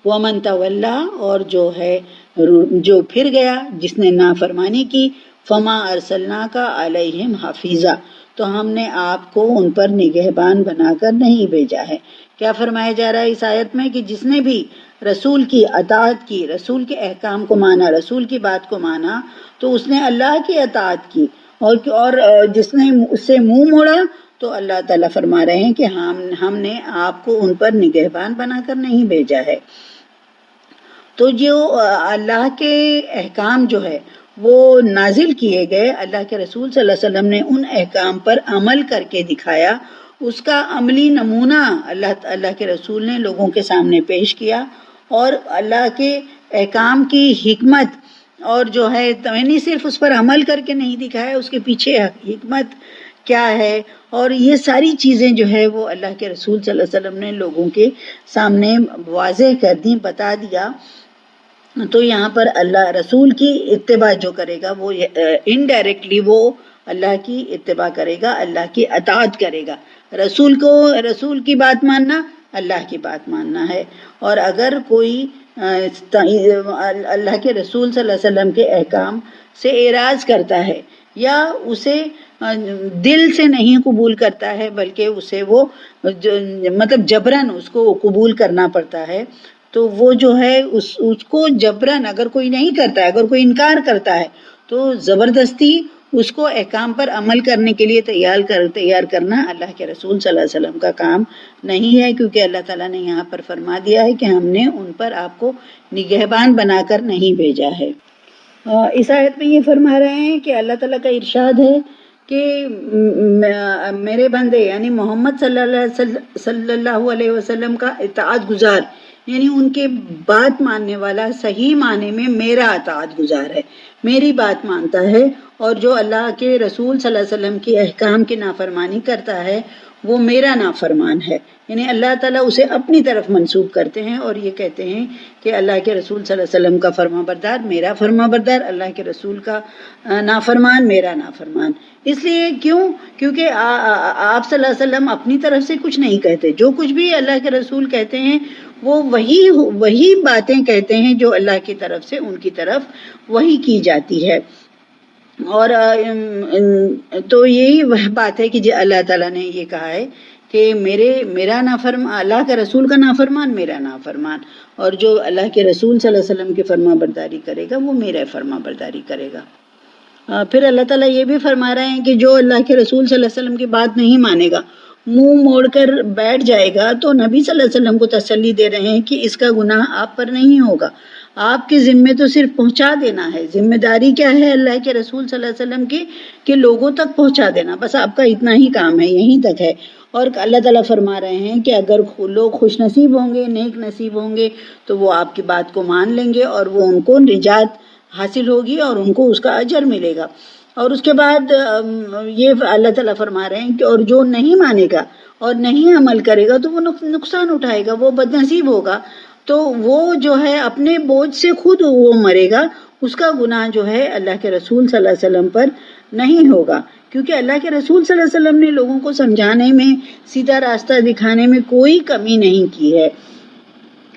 ومن تولا، اور جو پھر گیا، جس نے نافرمانی کی، فما ارسلناک علیہم حفیظا، تو ہم نے آپ کو ان پر نگہبان بنا کر نہیں بھیجا ہے. کیا فرمایا جا رہا ہے اس آیت میں کہ جس نے بھی رسول کی اطاعت کی، رسول کے احکام کو مانا، رسول کی بات کو مانا، تو اس نے اللہ کی اطاعت کی. اور جس نے اس سے منہ موڑا تو اللہ تعالیٰ فرما رہے ہیں کہ ہم نے آپ کو ان پر نگہبان بنا کر نہیں بھیجا ہے. تو جو اللہ کے احکام جو ہے وہ نازل کیے گئے، اللہ کے رسول صلی اللہ علیہ وسلم نے ان احکام پر عمل کر کے دکھایا، اس کا عملی نمونہ اللہ کے رسول نے لوگوں کے سامنے پیش کیا، اور اللہ کے احکام کی حکمت اور جو ہے یعنی صرف اس پر عمل کر کے نہیں دکھایا، اس کے پیچھے حکمت کیا ہے، اور یہ ساری چیزیں جو ہے وہ اللہ کے رسول صلی اللہ علیہ وسلم نے لوگوں کے سامنے واضح کر دی، بتا دیا. تو یہاں پر اللہ رسول کی اتباع جو کرے گا وہ انڈائریکٹلی وہ اللہ کی اتباع کرے گا، اللہ کی اطاعت کرے گا. رسول کی بات ماننا اللہ کی بات ماننا ہے. اور اگر کوئی اللہ کے رسول صلی اللہ علیہ وسلم کے احکام سے اعراض کرتا ہے یا اسے دل سے نہیں قبول کرتا ہے بلکہ اسے وہ مطلب جبراً اس کو قبول کرنا پڑتا ہے، تو وہ جو ہے اس کو جبراً اگر کوئی نہیں کرتا ہے، اگر کوئی انکار کرتا ہے تو زبردستی اس کو احکام پر عمل کرنے کے لیے تیار کرنا اللہ کے رسول صلی اللہ علیہ وسلم کا کام نہیں ہے، کیونکہ اللہ تعالیٰ نے یہاں پر فرما دیا ہے کہ ہم نے ان پر آپ کو نگہبان بنا کر نہیں بھیجا ہے. اس آیت میں یہ فرما رہے ہیں کہ اللہ تعالیٰ کا ارشاد ہے کہ میرے بندے یعنی محمد صلی اللہ علیہ وسلم کا اطاعت گزار، یعنی ان کے بات ماننے والا صحیح معنی میں میرا اطاعت گزار ہے، میری بات مانتا ہے. اور جو اللہ کے رسول صلی اللہ علیہ وسلم کی احکام کی نافرمانی کرتا ہے وہ میرا نافرمان ہے. یعنی اللہ تعالیٰ اسے اپنی طرف منسوب کرتے ہیں اور یہ کہتے ہیں کہ اللہ کے رسول صلی اللہ علیہ وسلم کا فرما بردار میرا فرما بردار، اللہ کے رسول کا نافرمان میرا نافرمان. اس لیے کیونکہ آپ صلی اللہ علیہ وسلم اپنی طرف سے کچھ نہیں کہتے، جو کچھ بھی اللہ کے رسول کہتے ہیں وہ وہی باتیں کہتے ہیں جو اللہ کی طرف سے ان کی طرف وحی کی جاتی ہے. اور تو یہی وہ بات ہے کہ اللہ تعالیٰ نے یہ کہا ہے کہ میرا نافرمان، اللہ کے رسول کا نافرمان میرا نافرمان، اور جو اللہ کے رسول صلی اللہ علیہ وسلم کی فرما برداری کرے گا وہ میرا فرما برداری کرے گا. پھر اللہ تعالیٰ یہ بھی فرما رہے ہیں کہ جو اللہ کے رسول صلی اللہ علیہ وسلم کی بات نہیں مانے گا، منہ موڑ کر بیٹھ جائے گا، تو نبی صلی اللہ علیہ وسلم کو تسلی دے رہے ہیں کہ اس کا گناہ آپ پر نہیں ہوگا، آپ کے ذمے تو صرف پہنچا دینا ہے. ذمہ داری کیا ہے اللہ کے رسول صلی اللہ علیہ وسلم کی؟ کہ لوگوں تک پہنچا دینا، بس آپ کا اتنا ہی کام ہے، یہیں تک ہے. اور اللہ تعالیٰ فرما رہے ہیں کہ اگر لوگ خوش نصیب ہوں گے، نیک نصیب ہوں گے، تو وہ آپ کی بات کو مان لیں گے اور وہ ان کو نجات حاصل ہوگی اور ان کو اس کا اجر ملے گا. اور اس کے بعد یہ اللہ تعالیٰ فرما رہے ہیں کہ اور جو نہیں مانے گا اور نہیں عمل کرے گا تو وہ نقصان اٹھائے گا، وہ بد نصیب ہوگا. تو وہ جو ہے اپنے بوجھ سے خود وہ مرے گا، اس کا گناہ جو ہے اللہ کے رسول صلی اللہ علیہ وسلم پر نہیں ہوگا، کیونکہ اللہ کے رسول صلی اللہ علیہ وسلم نے لوگوں کو سمجھانے میں، سیدھا راستہ دکھانے میں کوئی کمی نہیں کی ہے.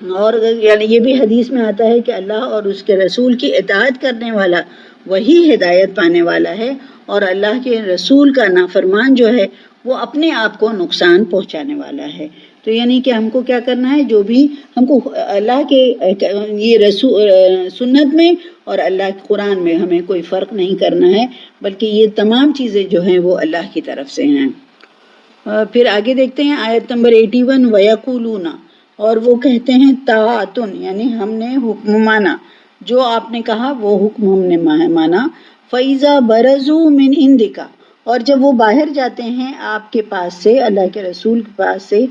اور یعنی یہ بھی حدیث میں آتا ہے کہ اللہ اور اس کے رسول کی اطاعت کرنے والا وہی ہدایت پانے والا ہے، اور اللہ کے رسول کا نافرمان جو ہے وہ اپنے آپ کو نقصان پہنچانے والا ہے. تو یعنی کہ ہم کو کیا کرنا ہے، جو بھی ہم کو اللہ کے یہ رسول سنت میں اور اللہ کے قرآن میں ہمیں کوئی فرق نہیں کرنا ہے، بلکہ یہ تمام چیزیں جو ہیں وہ اللہ کی طرف سے ہیں. پھر آگے دیکھتے ہیں آیت نمبر 81. وَيَقُولُونَ، اور وہ کہتے ہیں طاعتن، یعنی ہم نے حکم مانا، جو آپ نے کہا وہ حکم ہم نے مانا. فَإِذَا بَرَزُوا مِنْ عِنْدِكَ، اور جب وہ باہر جاتے ہیں آپ کے پاس سے، اللہ کے رسول کے پاس سے،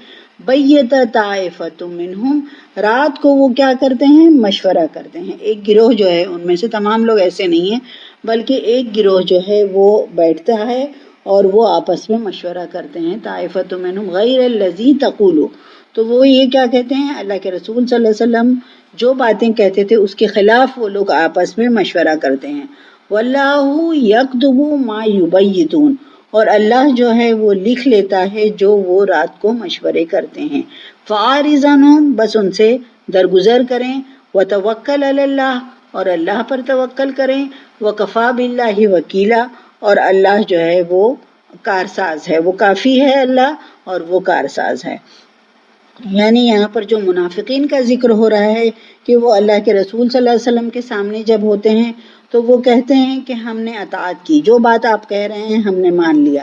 بَيَّتَ طَائِفَةٌ مِّنْهُمْ، رات کو وہ کیا کرتے ہیں، مشورہ کرتے ہیں. ایک گروہ جو ہے، ان میں سے تمام لوگ ایسے نہیں ہیں، بلکہ ایک گروہ جو ہے وہ بیٹھتا ہے اور وہ آپس میں مشورہ کرتے ہیں. طَائِفَةٌ مِّنْهُمْ غَيْرَ الَّذِي تَقُولُ، تو وہ یہ کیا کہتے ہیں، اللہ کے رسول صلی اللہ علیہ وسلم جو باتیں کہتے تھے اس کے خلاف وہ لوگ آپس میں مشورہ کرتے ہیں. وَاللَّهُ يَكْتُبُ مَا يُبَيِّتُونَ، اور اللہ جو ہے وہ لکھ لیتا ہے جو وہ رات کو مشورے کرتے ہیں. فَعَارِضْ عَنْهُمْ، بس ان سے درگزر کریں. وَتَوَكَّلْ عَلَى اللَّهِ، اور اللہ پر توکل کریں. وَكَفَى بِاللَّهِ وَكِيلًا، اور اللہ جو ہے وہ کارساز ہے، وہ کافی ہے اللہ اور وہ کارساز ہے. یعنی یہاں پر جو منافقین کا ذکر ہو رہا ہے کہ وہ اللہ کے رسول صلی اللہ علیہ وسلم کے سامنے جب ہوتے ہیں تو وہ کہتے ہیں کہ ہم نے اطاعت کی، جو بات آپ کہہ رہے ہیں ہم نے مان لیا.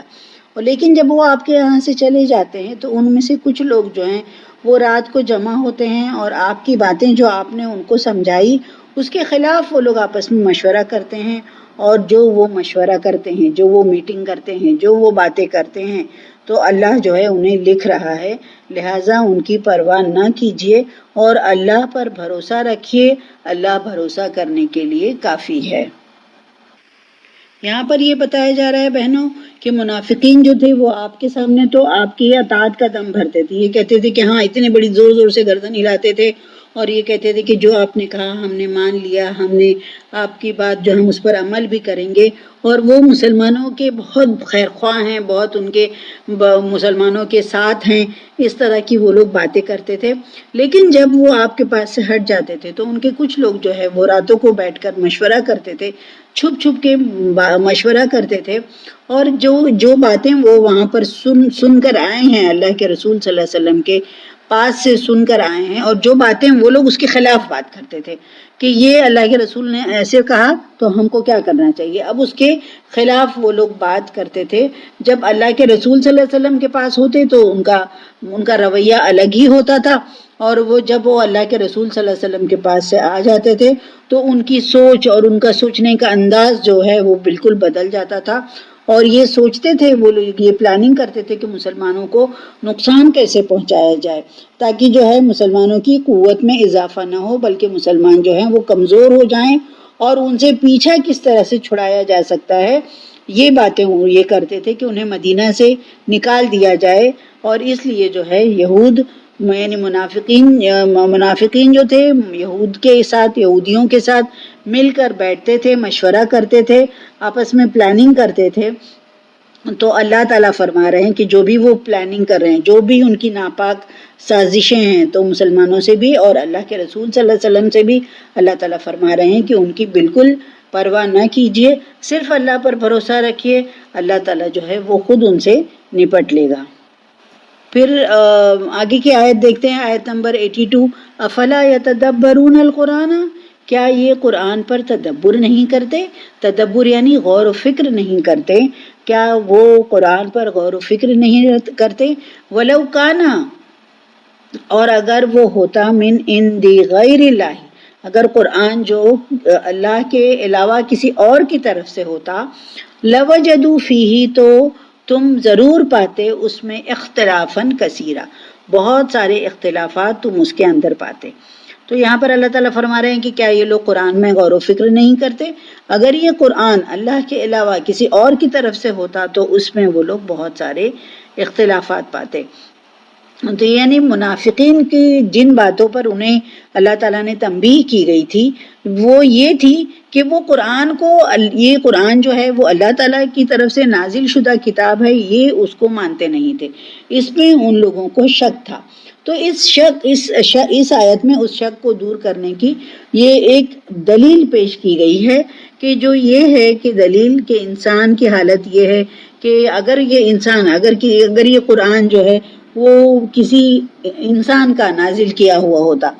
اور لیکن جب وہ آپ کے یہاں سے چلے جاتے ہیں تو ان میں سے کچھ لوگ جو ہیں وہ رات کو جمع ہوتے ہیں اور آپ کی باتیں جو آپ نے ان کو سمجھائی اس کے خلاف وہ لوگ آپس میں مشورہ کرتے ہیں اور جو وہ مشورہ کرتے ہیں، جو وہ میٹنگ کرتے ہیں، جو وہ باتیں کرتے ہیں، تو اللہ جو ہے انہیں لکھ رہا ہے. لہٰذا ان کی پرواہ نہ کیجیے اور اللہ پر بھروسہ رکھیے. اللہ بھروسہ کرنے کے لیے کافی ہے. یہاں پر یہ بتایا جا رہا ہے بہنوں کہ منافقین جو تھے وہ آپ کے سامنے تو آپ کی اطاعت کا دم بھرتے تھے. یہ کہتے تھے کہ ہاں، اتنے بڑی زور زور سے گردن ہلاتے تھے اور یہ کہتے تھے کہ جو آپ نے کہا ہم نے مان لیا، ہم نے آپ کی بات جو ہم اس پر عمل بھی کریں گے. اور وہ مسلمانوں کے بہت خیر خواہ ہیں، بہت ان کے مسلمانوں کے ساتھ ہیں. اس طرح کی وہ لوگ باتیں کرتے تھے. لیکن جب وہ آپ کے پاس سے ہٹ جاتے تھے تو ان کے کچھ لوگ جو ہے وہ راتوں کو بیٹھ کر مشورہ کرتے تھے، چھپ چھپ کے مشورہ کرتے تھے. اور جو باتیں وہ وہاں پر سن کر آئے ہیں، اللہ کے رسول صلی اللہ علیہ وسلم کے پاس سے سن کر آئے ہیں، اور جو باتیں وہ لوگ اس کے خلاف بات کرتے تھے کہ یہ اللہ کے رسول نے ایسے کہا تو ہم کو کیا کرنا چاہیے. اب اس کے خلاف وہ لوگ بات کرتے تھے. جب اللہ کے رسول صلی اللہ علیہ وسلم کے پاس ہوتے تو ان کا رویہ الگ ہی ہوتا تھا، اور وہ جب وہ اللہ کے رسول صلی اللہ علیہ وسلم کے پاس سے آ جاتے تھے تو ان کی سوچ اور ان کا سوچنے کا انداز جو ہے وہ بالکل بدل جاتا تھا. اور یہ سوچتے تھے، وہ لوگ یہ پلاننگ کرتے تھے کہ مسلمانوں کو نقصان کیسے پہنچایا جائے تاکہ جو ہے مسلمانوں کی قوت میں اضافہ نہ ہو، بلکہ مسلمان جو ہیں وہ کمزور ہو جائیں، اور ان سے پیچھا کس طرح سے چھڑایا جا سکتا ہے یہ باتیں وہ یہ کرتے تھے کہ انہیں مدینہ سے نکال دیا جائے. اور اس لیے جو ہے یہود یعنی منافقین جو تھے یہود کے ساتھ، یہودیوں کے ساتھ مل کر بیٹھتے تھے، مشورہ کرتے تھے، آپس میں پلاننگ کرتے تھے. تو اللہ تعالیٰ فرما رہے ہیں کہ جو بھی وہ پلاننگ کر رہے ہیں، جو بھی ان کی ناپاک سازشیں ہیں، تو مسلمانوں سے بھی اور اللہ کے رسول صلی اللہ علیہ وسلم سے بھی اللہ تعالیٰ فرما رہے ہیں کہ ان کی بالکل پرواہ نہ کیجیے، صرف اللہ پر بھروسہ رکھیے. اللہ تعالیٰ جو ہے وہ خود ان سے نپٹ لے گا. پھر آگے کی آیت دیکھتے ہیں، آیت نمبر 82. افلا یتدبرون القرآن، کیا یہ قرآن پر تدبر نہیں کرتے؟ تدبر یعنی غور و فکر نہیں کرتے. کیا وہ قرآن پر غور و فکر نہیں کرتے؟ ولو کانا، اور اگر وہ ہوتا من عند غیر اللہ، اگر قرآن جو اللہ کے علاوہ کسی اور کی طرف سے ہوتا، لوجدوا فیہ، تو تم ضرور پاتے اس میں اختلافاً کثیرا، بہت سارے اختلافات تم اس کے اندر پاتے. تو یہاں پر اللہ تعالیٰ فرما رہے ہیں کہ کیا یہ لوگ قرآن میں غور و فکر نہیں کرتے؟ اگر یہ قرآن اللہ کے علاوہ کسی اور کی طرف سے ہوتا تو اس میں وہ لوگ بہت سارے اختلافات پاتے. تو یعنی منافقین کی جن باتوں پر انہیں اللہ تعالیٰ نے تنبیہ کی گئی تھی وہ یہ تھی کہ وہ قرآن کو، یہ قرآن جو ہے وہ اللہ تعالیٰ کی طرف سے نازل شدہ کتاب ہے، یہ اس کو مانتے نہیں تھے. اس میں ان لوگوں کو شک تھا. تو اس آیت میں اس شک کو دور کرنے کی یہ ایک دلیل پیش کی گئی ہے کہ جو یہ ہے کہ دلیل کہ انسان کی حالت یہ ہے کہ اگر یہ انسان اگر یہ قرآن جو ہے وہ کسی انسان کا نازل کیا ہوا ہوتا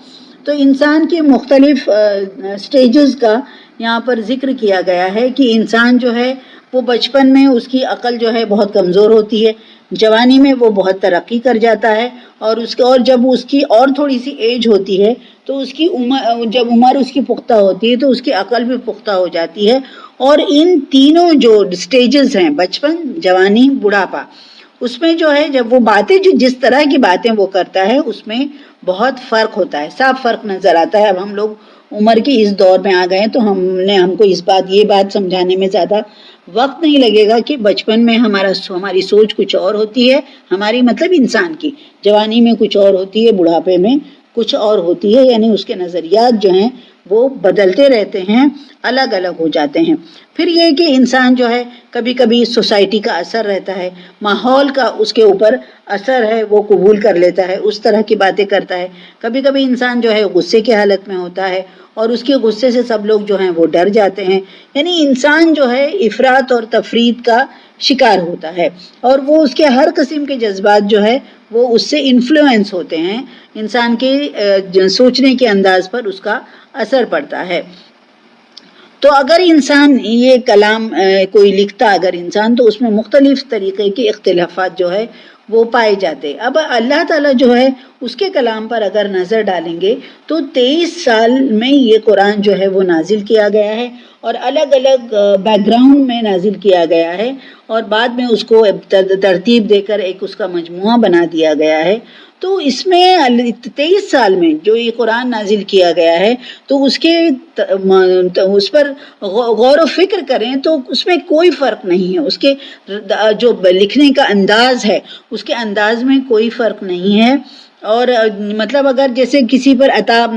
تو انسان کے مختلف سٹیجز کا یہاں پر ذکر کیا گیا ہے کہ انسان جو ہے وہ بچپن میں اس کی عقل جو ہے بہت کمزور ہوتی ہے، جوانی میں وہ بہت ترقی کر جاتا ہے، اور جب اس کی اور تھوڑی سی ایج ہوتی ہے تو اس کی جب عمر اس کی پختہ ہوتی ہے تو اس کی عقل بھی پختہ ہو جاتی ہے. اور ان تینوں جو سٹیجز ہیں، بچپن، جوانی، بڑھاپا، اس میں جو ہے جب وہ باتیں جس طرح کی باتیں وہ کرتا ہے اس میں بہت فرق ہوتا ہے، صاف فرق نظر آتا ہے. اب ہم لوگ عمر کے اس دور میں آ گئے ہیں تو ہم کو یہ بات سمجھانے میں زیادہ وقت نہیں لگے گا کہ بچپن میں ہماری سوچ کچھ اور ہوتی ہے، ہماری مطلب انسان کی، جوانی میں کچھ اور ہوتی ہے، بڑھاپے میں کچھ اور ہوتی ہے. یعنی اس کے نظریات جو ہیں وہ بدلتے رہتے ہیں، الگ الگ ہو جاتے ہیں. پھر یہ کہ انسان جو ہے کبھی کبھی سوسائٹی کا اثر رہتا ہے، ماحول کا اس کے اوپر اثر ہے، وہ قبول کر لیتا ہے، اس طرح کی باتیں کرتا ہے. کبھی کبھی انسان جو ہے غصے کی حالت میں ہوتا ہے اور اس کے غصے سے سب لوگ جو ہیں وہ ڈر جاتے ہیں. یعنی انسان جو ہے افراط اور تفریط کا شکار ہوتا ہے اور وہ اس کے ہر قسم کے جذبات جو ہے وہ اس سے انفلوئنس ہوتے ہیں، انسان کے سوچنے کے انداز پر اس کا اثر پڑتا ہے. تو اگر انسان یہ کلام کوئی لکھتا اگر انسان تو اس میں مختلف طریقے کے اختلافات جو ہے وہ پائے جاتے. اب اللہ تعالیٰ جو ہے اس کے کلام پر اگر نظر ڈالیں گے تو 23 سال میں یہ قرآن جو ہے وہ نازل کیا گیا ہے اور الگ الگ بیک گراؤنڈ میں نازل کیا گیا ہے اور بعد میں اس کو ترتیب دے کر ایک اس کا مجموعہ بنا دیا گیا ہے. تو اس میں 23 سال میں جو یہ قرآن نازل کیا گیا ہے تو اس پر غور و فکر کریں تو اس میں کوئی فرق نہیں ہے. اس کے جو لکھنے کا انداز ہے اس کے انداز میں کوئی فرق نہیں ہے. اور مطلب اگر جیسے کسی پر عتاب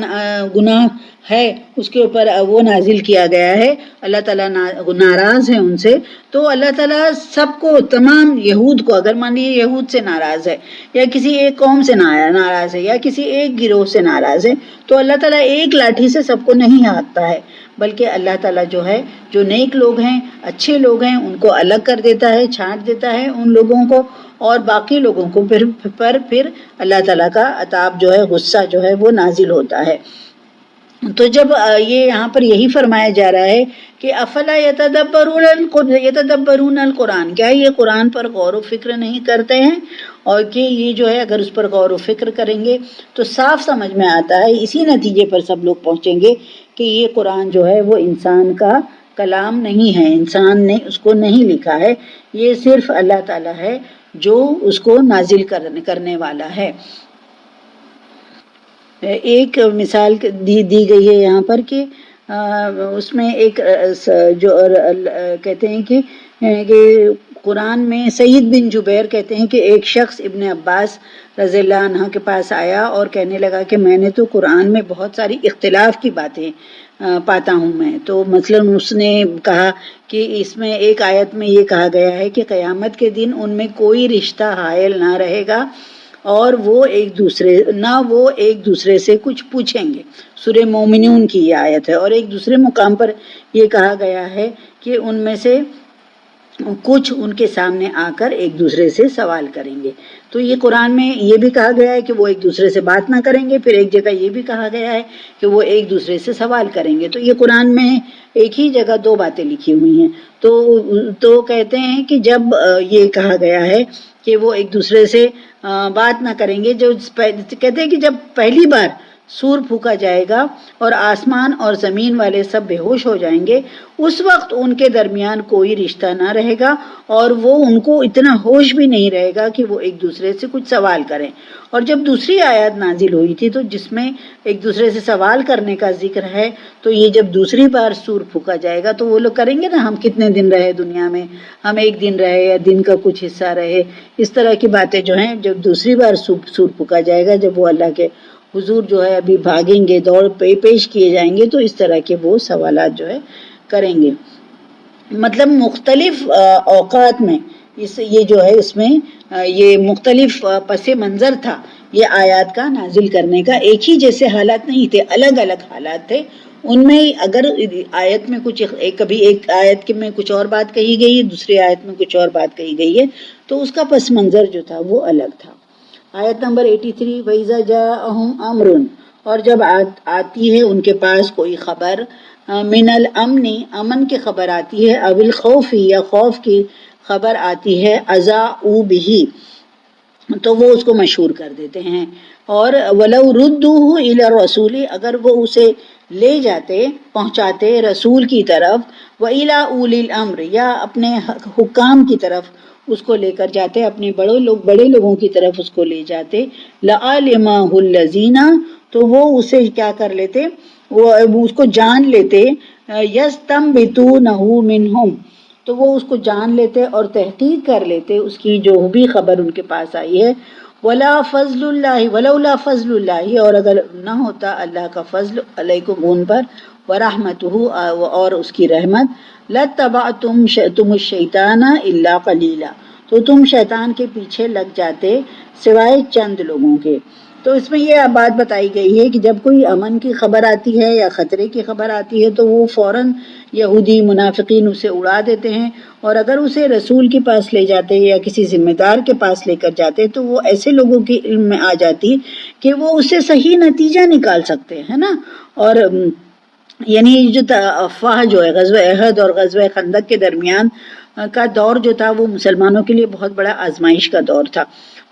گناہ ہے اس کے اوپر وہ نازل کیا گیا ہے، اللہ تعالیٰ ناراض ہے ان سے، تو اللہ تعالیٰ سب کو تمام یہود کو اگر مان لیے یہود سے ناراض ہے یا کسی ایک قوم سے ناراض ہے یا کسی ایک گروہ سے ناراض ہے تو اللہ تعالیٰ ایک لاٹھی سے سب کو نہیں ہانکتا ہے، بلکہ اللہ تعالیٰ جو ہے جو نیک لوگ ہیں اچھے لوگ ہیں ان کو الگ کر دیتا ہے، چھانٹ دیتا ہے ان لوگوں کو، اور باقی لوگوں کو پھر اللہ تعالیٰ کا عذاب جو ہے غصہ جو ہے وہ نازل ہوتا ہے. تو جب یہ یہاں پر یہی فرمایا جا رہا ہے کہ افلا یتدبرون القرآن، کیا یہ قرآن پر غور و فکر نہیں کرتے ہیں؟ اور کہ یہ جو ہے اگر اس پر غور و فکر کریں گے تو صاف سمجھ میں آتا ہے، اسی نتیجے پر سب لوگ پہنچیں گے کہ یہ قرآن جو ہے وہ انسان کا کلام نہیں ہے، انسان نے اس کو نہیں لکھا ہے، یہ صرف اللہ تعالیٰ ہے جو اس کو نازل کرنے والا ہے. ایک مثال دی گئی ہے یہاں پر کہ اس میں ایک جو کہتے ہیں کہ قرآن میں سعید بن جبیر کہتے ہیں کہ ایک شخص ابن عباس رضی اللہ عنہ کے پاس آیا اور کہنے لگا کہ میں نے تو قرآن میں بہت ساری اختلاف کی باتیں پاتا ہوں میں. تو مثلا اس نے کہا کہ اس میں ایک آیت میں یہ کہا گیا ہے کہ قیامت کے دن ان میں کوئی رشتہ حائل نہ رہے گا اور وہ ایک دوسرے سے کچھ پوچھیں گے. سورہ مومنون کی یہ آیت ہے. اور ایک دوسرے مقام پر یہ کہا گیا ہے کہ ان میں سے کچھ ان کے سامنے آ کر ایک دوسرے سے سوال کریں گے. تو یہ قرآن میں یہ بھی کہا گیا ہے کہ وہ ایک دوسرے سے بات نہ کریں گے، پھر ایک جگہ یہ بھی کہا گیا ہے کہ وہ ایک دوسرے سے سوال کریں گے. تو یہ قرآن میں ایک ہی جگہ دو باتیں لکھی ہوئی ہیں. تو کہتے ہیں کہ جب یہ کہا گیا ہے کہ وہ ایک دوسرے سے بات نہ کریں گے، جو کہتے ہیں کہ جب پہلی بار سور پھونکا جائے گا اور آسمان اور زمین والے سب بے ہوش ہو جائیں گے، اس وقت ان کے درمیان کوئی رشتہ نہ رہے گا اور وہ ان کو اتنا ہوش بھی نہیں رہے گا کہ وہ ایک دوسرے سے کچھ سوال کریں. اور جب دوسری آیات نازل ہوئی تھی تو جس میں ایک دوسرے سے سوال کرنے کا ذکر ہے، تو یہ جب دوسری بار سور پھونکا جائے گا تو وہ لوگ کریں گے نا، ہم کتنے دن رہے دنیا میں، ہم ایک دن رہے یا دن کا کچھ حصہ رہے، اس طرح کی باتیں جو ہیں جب دوسری بار سور پھونکا جائے گا، جب وہ اللہ کے حضور جو ہے ابھی بھاگیں گے، دوڑ پیش کیے جائیں گے، تو اس طرح کے وہ سوالات جو ہے کریں گے. مطلب مختلف اوقات میں یہ جو ہے اس میں یہ مختلف پس منظر تھا یہ آیات کا نازل کرنے کا. ایک ہی جیسے حالات نہیں تھے، الگ الگ حالات تھے. ان میں اگر آیت میں کچھ کبھی ایک آیت میں کچھ اور بات کہی گئی ہے، دوسری آیت میں کچھ اور بات کہی گئی ہے، تو اس کا پس منظر جو تھا وہ الگ تھا. آیت نمبر 83 وَإِذَا جَاءَهُمْ أَمْرٌ، اور جب آتی ہے ان کے پاس کوئی خبر، من الامن، امن کی خبر آتی ہے، او الخوف، یا خوف کی خبر آتی ہے، اذاعوا بہ، تو وہ اس کو مشہور کر دیتے ہیں. اور وَلَوْ رُدُّوهُ إِلَى الرَّسُولِ، اگر وہ اسے لے جاتے پہنچاتے رسول کی طرف، وَإِلَى أُولِي الْأَمْرِ، یا اپنے حکام کی طرف اس کو لے کر جاتے، اپنے بڑے لوگوں کی طرف اس کو لے جاتے، لَعَلِمَهُ الَّذِينَ، تو وہ اسے کیا کر لیتے، وہ اس کو جان لیتے، يَسْتَنبِطُونَهُ مِنْهُمْ، تو وہ اس کو جان لیتے اور تحقیق کر لیتے اس کی جو بھی خبر ان کے پاس آئی ہے. ولولا فضل اللہ، اور اگر نہ ہوتا اللہ کا فضل علیکم ان پر، ورحمتہ، اور اس کی رحمت، لَتَّبَعْتُمْ الشَّيْطَانَ إِلَّا قَلِيلًا، تو تم شیطان کے پیچھے لگ جاتے سوائے چند لوگوں کے. تو اس میں یہ بات بتائی گئی ہے کہ جب کوئی امن کی خبر آتی ہے یا خطرے کی خبر آتی ہے تو وہ فوراً یہودی منافقین اسے اڑا دیتے ہیں، اور اگر اسے رسول کے پاس لے جاتے یا کسی ذمہ دار کے پاس لے کر جاتے تو وہ ایسے لوگوں کے علم میں آ جاتی کہ وہ اسے صحیح نتیجہ نکال سکتے ہیں نا. اور یعنی جو افواہ جو ہے غزوہ احد اور غزوہ خندق کے درمیان کا دور جو تھا وہ مسلمانوں کے لیے بہت بڑا آزمائش کا دور تھا.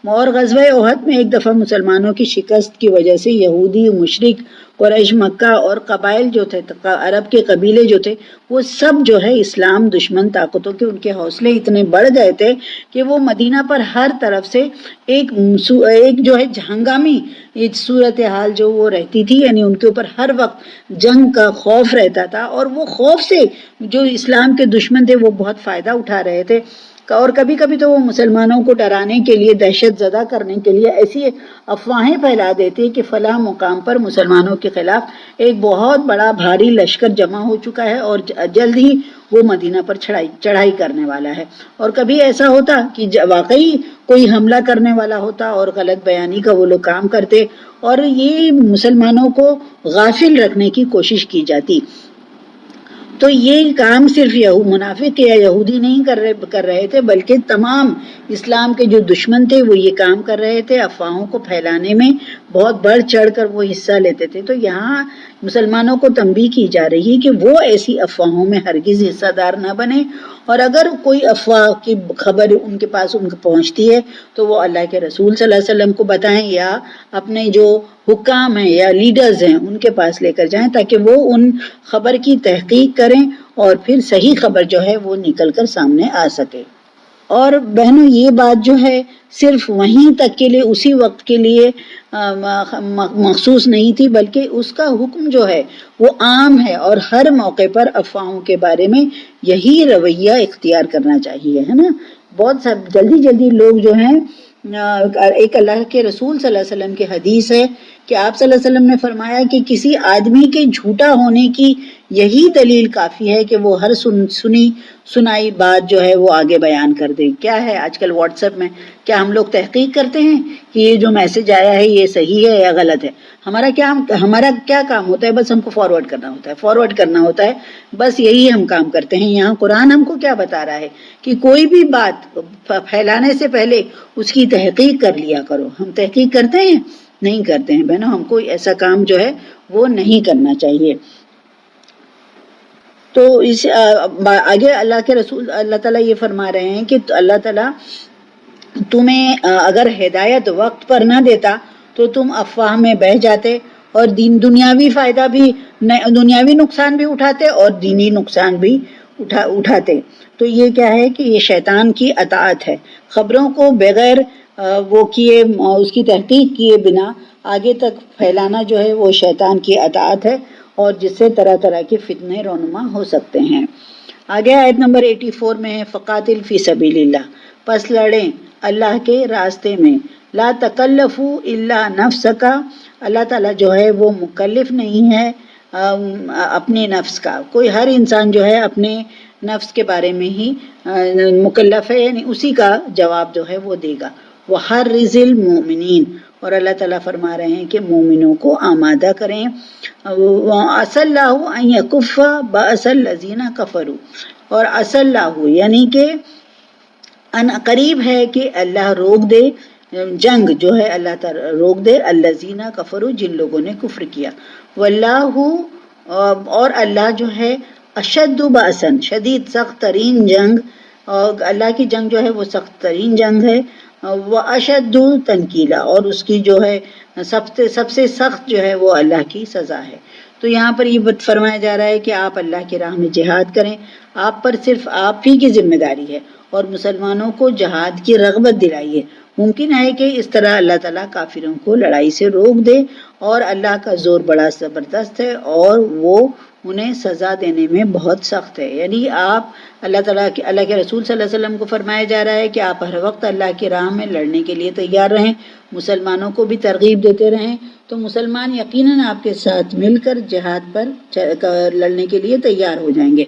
اور غزوہ احد میں ایک دفعہ مسلمانوں کی شکست کی وجہ سے یہودی مشرک قریش مکہ اور قبائل جو تھے عرب کے قبیلے جو تھے وہ سب جو ہے اسلام دشمن طاقتوں کے ان کے حوصلے اتنے بڑھ گئے تھے کہ وہ مدینہ پر ہر طرف سے ایک جو ہے ہنگامی صورتحال جو وہ رہتی تھی، یعنی ان کے اوپر ہر وقت جنگ کا خوف رہتا تھا، اور وہ خوف سے جو اسلام کے دشمن تھے وہ بہت فائدہ اٹھا رہے تھے. اور کبھی کبھی تو وہ مسلمانوں کو ڈرانے کے لیے دہشت زدہ کرنے کے لیے ایسی افواہیں پھیلا دیتے کہ فلاں مقام پر مسلمانوں کے خلاف ایک بہت بڑا بھاری لشکر جمع ہو چکا ہے اور جلد ہی وہ مدینہ پر چڑھائی کرنے والا ہے. اور کبھی ایسا ہوتا کہ واقعی کوئی حملہ کرنے والا ہوتا اور غلط بیانی کا وہ لوگ کام کرتے اور یہ مسلمانوں کو غافل رکھنے کی کوشش کی جاتی. تو یہ کام صرف منافق یا یہودی نہیں کر رہے تھے، بلکہ تمام اسلام کے جو دشمن تھے وہ یہ کام کر رہے تھے، افواہوں کو پھیلانے میں بہت بڑھ چڑھ کر وہ حصہ لیتے تھے. تو یہاں مسلمانوں کو تنبیہ کی جا رہی ہے کہ وہ ایسی افواہوں میں ہرگز حصہ دار نہ بنے، اور اگر کوئی افواہ کی خبر ان کے پاس پہنچتی ہے تو وہ اللہ کے رسول صلی اللہ علیہ وسلم کو بتائیں یا اپنے جو حکام ہیں یا لیڈرز ہیں ان کے پاس لے کر جائیں، تاکہ وہ ان خبر کی تحقیق کریں اور پھر صحیح خبر جو ہے وہ نکل کر سامنے آ سکے. اور بہنوں یہ بات جو ہے صرف وہیں تک کے لیے اسی وقت کے لیے مخصوص نہیں تھی، بلکہ اس کا حکم جو ہے وہ عام ہے، اور ہر موقع پر افواہوں کے بارے میں یہی رویہ اختیار کرنا چاہیے، ہے نا. بہت جلدی لوگ جو ہیں، ایک اللہ کے رسول صلی اللہ علیہ وسلم کی حدیث ہے کہ آپ صلی اللہ علیہ وسلم نے فرمایا کہ کسی آدمی کے جھوٹا ہونے کی یہی دلیل کافی ہے کہ وہ ہر سنائی بات جو ہے وہ آگے بیان کر دے. کیا ہے آج کل واٹس ایپ میں کیا ہم لوگ تحقیق کرتے ہیں کہ یہ جو میسج آیا ہے یہ صحیح ہے یا غلط ہے؟ ہمارا کیا کام ہوتا ہے؟ بس ہم کو فارورڈ کرنا ہوتا ہے، بس یہی ہم کام کرتے ہیں. یہاں قرآن ہم کو کیا بتا رہا ہے کہ کوئی بھی بات پھیلانے سے پہلے اس کی تحقیق کر لیا کرو. ہم تحقیق کرتے ہیں؟ نہیں کرتے ہیں بہنوں. ہم کو ایسا کام جو ہے وہ نہیں کرنا چاہیے. تو اس آگے اللہ کے رسول اللہ تعالیٰ یہ فرما رہے ہیں کہ اللہ تعالیٰ تمہیں اگر ہدایت وقت پر نہ دیتا تو تم افواہ میں بہہ جاتے اور دنیاوی فائدہ بھی، دنیاوی نقصان بھی اٹھاتے اور دینی نقصان بھی اٹھاتے. تو یہ کیا ہے کہ یہ شیطان کی اطاعت ہے. خبروں کو بغیر وہ کیے، اس کی تحقیق کیے بنا آگے تک پھیلانا جو ہے وہ شیطان کی اطاعت ہے، اور جس سے طرح طرح کے فتنے رونما ہو سکتے ہیں. آگے آیت نمبر 84 میں ہے فقاتل فی سبیل اللہ، پس لڑیں اللہ کے راستے میں، لا تکلفوا الا نفسک، اللہ تعالیٰ جو ہے وہ مکلف نہیں ہے اپنے نفس کا. کوئی ہر انسان جو ہے اپنے نفس کے بارے میں ہی مکلف ہے، یعنی اسی کا جواب جو ہے وہ دے گا. وحرض المؤمنین، اور اللہ تعالیٰ فرما رہے ہیں کہ مومنوں کو آمادہ کریں. عسى اللہ ان یکف بأس الذین کفروا، اور عسى اللہ یعنی کہ قریب ہے کہ اللہ روک دے جنگ جو ہے، اللہ تعالیٰ روک دے الذین کفروا، جن لوگوں نے کفر کیا. واللہ، اور اللہ جو ہے اشد بأسا، شدید سخت ترین جنگ، اور اللہ کی جنگ جو ہے وہ سخت ترین جنگ ہے. واشد تنکیلا، اور اس کی جو ہے سب سے سخت جو ہے وہ اللہ کی سزا ہے. تو یہاں پر یہ فرمایا جا رہا ہے کہ آپ اللہ کی راہ میں جہاد کریں، آپ پر صرف آپ ہی کی ذمہ داری ہے، اور مسلمانوں کو جہاد کی رغبت دلائیے. ممکن ہے کہ اس طرح اللہ تعالیٰ کافروں کو لڑائی سے روک دے، اور اللہ کا زور بڑا زبردست ہے اور وہ انہیں سزا دینے میں بہت سخت ہے. یعنی آپ اللہ کے رسول صلی اللہ علیہ وسلم کو فرمایا جا رہا ہے کہ آپ ہر وقت اللہ کی راہ میں لڑنے کے لیے تیار رہیں، مسلمانوں کو بھی ترغیب دیتے رہیں، تو مسلمان یقیناً آپ کے ساتھ مل کر جہاد پر لڑنے کے لیے تیار ہو جائیں گے.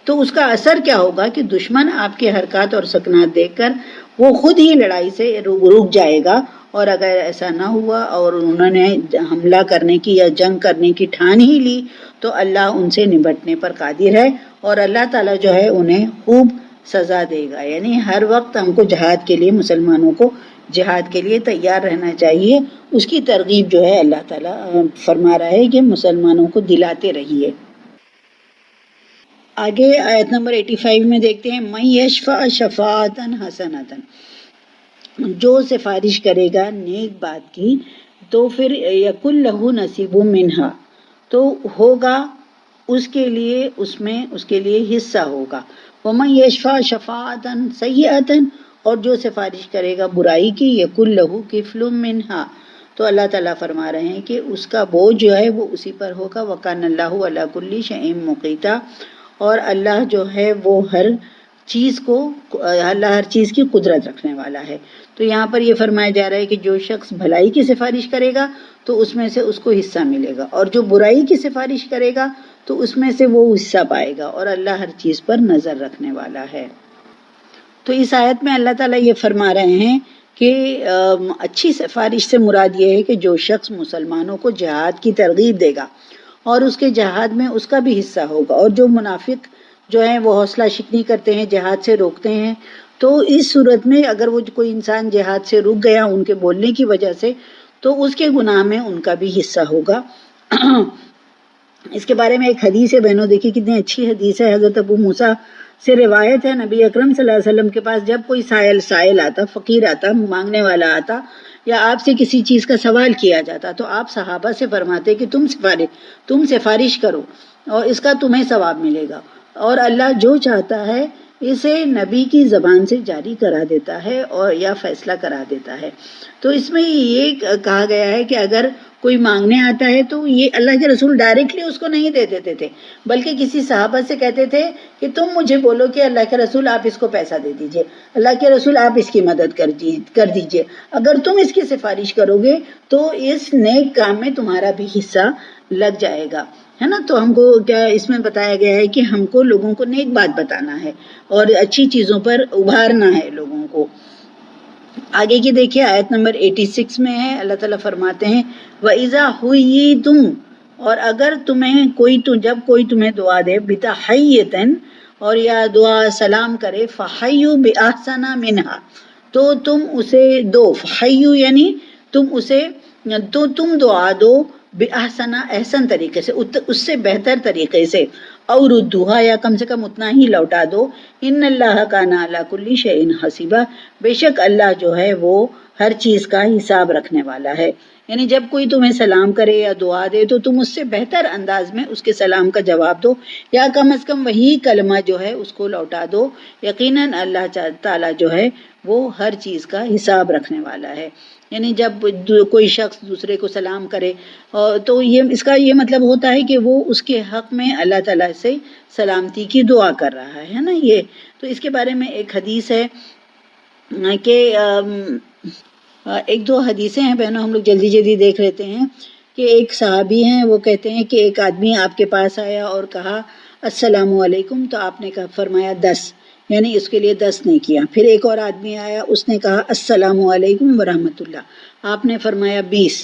تو اس کا اثر کیا ہوگا کہ دشمن آپ کے حرکات اور سکنات دیکھ کر وہ خود ہی لڑائی سے رک جائے گا. اور اگر ایسا نہ ہوا اور انہوں نے حملہ کرنے کی یا جنگ کرنے کی ٹھان ہی لی تو اللہ ان سے نبٹنے پر قادر ہے، اور اللہ تعالیٰ جو ہے انہیں خوب سزا دے گا. یعنی ہر وقت ہم کو جہاد کے لیے، مسلمانوں کو جہاد کے لیے تیار رہنا چاہیے. اس کی ترغیب جو ہے اللہ تعالیٰ فرما رہا ہے کہ مسلمانوں کو دلاتے رہیے. آگے آیت نمبر 85 میں دیکھتے ہیں من یشفع شفاعتن حسنتن، جو سفارش کرے گا نیک بات کی تو پھر یکن لہ نصیب منہا، تو ہوگا اس کے لیے اس میں اس کے لیے حصہ ہوگا. ومن یشفع شفاعتن سیئتن، اور جو سفارش کرے گا برائی کی یکن لہ کفل منہا، تو اللہ تعالیٰ فرما رہے ہیں کہ اس کا بوجھ جو ہے وہ اسی پر ہوگا. وکان اللہ علی کل شیء مقیتا، اور اللہ جو ہے وہ ہر چیز کی قدرت رکھنے والا ہے. تو یہاں پر یہ فرمایا جا رہا ہے کہ جو شخص بھلائی کی سفارش کرے گا تو اس میں سے اس کو حصہ ملے گا، اور جو برائی کی سفارش کرے گا تو اس میں سے وہ حصہ پائے گا، اور اللہ ہر چیز پر نظر رکھنے والا ہے. تو اس آیت میں اللہ تعالیٰ یہ فرما رہے ہیں کہ اچھی سفارش سے مراد یہ ہے کہ جو شخص مسلمانوں کو جہاد کی ترغیب دے گا اور اس کے جہاد میں اس کا بھی حصہ ہوگا، اور جو منافق جو ہیں وہ حوصلہ شکنی کرتے ہیں، جہاد سے روکتے ہیں، تو اس صورت میں اگر وہ کوئی انسان جہاد سے رک گیا ان کے بولنے کی وجہ سے تو اس کے گناہ میں ان کا بھی حصہ ہوگا. اس کے بارے میں ایک حدیث ہے بہنوں، دیکھیے کتنی اچھی حدیث ہے. حضرت ابو موسیٰ سے روایت ہے نبی اکرم صلی اللہ علیہ وسلم کے پاس جب کوئی سائل آتا، فقیر آتا، مانگنے والا آتا، یا آپ سے کسی چیز کا سوال کیا جاتا تو آپ صحابہ سے فرماتے کہ تم سفارش کرو اور اس کا تمہیں ثواب ملے گا، اور اللہ جو چاہتا ہے اسے نبی کی زبان سے جاری کرا دیتا ہے اور یا فیصلہ کرا دیتا ہے. تو اس میں یہ کہا گیا ہے کہ اگر کوئی مانگنے آتا ہے تو یہ اللہ کے رسول ڈائریکٹلی اس کو نہیں دے دیتے تھے، بلکہ کسی صحابہ سے کہتے تھے کہ تم مجھے بولو کہ اللہ کے رسول آپ اس کو پیسہ دے دیجئے، اللہ کے رسول آپ اس کی مدد کر دیجئے، اگر تم اس کی سفارش کرو گے تو اس نیک کام میں تمہارا بھی حصہ لگ جائے گا، ہے نا. تو ہم کو کیا اس میں بتایا گیا ہے کہ ہم کو لوگوں کو نیک بات بتانا ہے اور اچھی چیزوں پر ابھارنا ہے لوگوں کو. آگے کی دیکھیے آیت نمبر 86 میں ہے، اللہ تعالیٰ فرماتے ہیں وَإِذَا حُيِّيتُمْ، اور اگر جب کوئی تمہیں دعا دے بِتَحِيَّةٍ، اور یا دعا سلام کرے فَحَيُّوا بِأَحْسَنَ مِنْهَا، تو تم اسے دو، فَحَيُّوا یعنی تم دعا دو بِأَحْسَنَ احسن طریقے سے، اس سے بہتر طریقے سے، اور ردوہا یا کم سے کم اتنا ہی لوٹا دو. ان اللہ کان علی کل شیء حسیبا، بے شک اللہ جو ہے وہ ہر چیز کا حساب رکھنے والا ہے. یعنی جب کوئی تمہیں سلام کرے یا دعا دے تو تم اس سے بہتر انداز میں اس کے سلام کا جواب دو، یا کم از کم وہی کلمہ جو ہے اس کو لوٹا دو. یقیناً اللہ تعالیٰ جو ہے وہ ہر چیز کا حساب رکھنے والا ہے. یعنی جب کوئی شخص دوسرے کو سلام کرے تو اس کا یہ مطلب ہوتا ہے کہ وہ اس کے حق میں اللہ تعالیٰ سے سلامتی کی دعا کر رہا ہے نا. یہ تو اس کے بارے میں ایک حدیث ہے کہ ایک دو حدیثیں ہیں بہنوں، ہم لوگ جلدی دیکھ لیتے ہیں. کہ ایک صحابی ہیں، وہ کہتے ہیں کہ ایک آدمی آپ کے پاس آیا اور کہا السلام علیکم، تو آپ نے فرمایا 10، یعنی اس کے لیے 10 نے کیا. پھر ایک اور آدمی آیا، اس نے کہا السلام علیکم ورحمۃ اللہ، آپ نے فرمایا 20.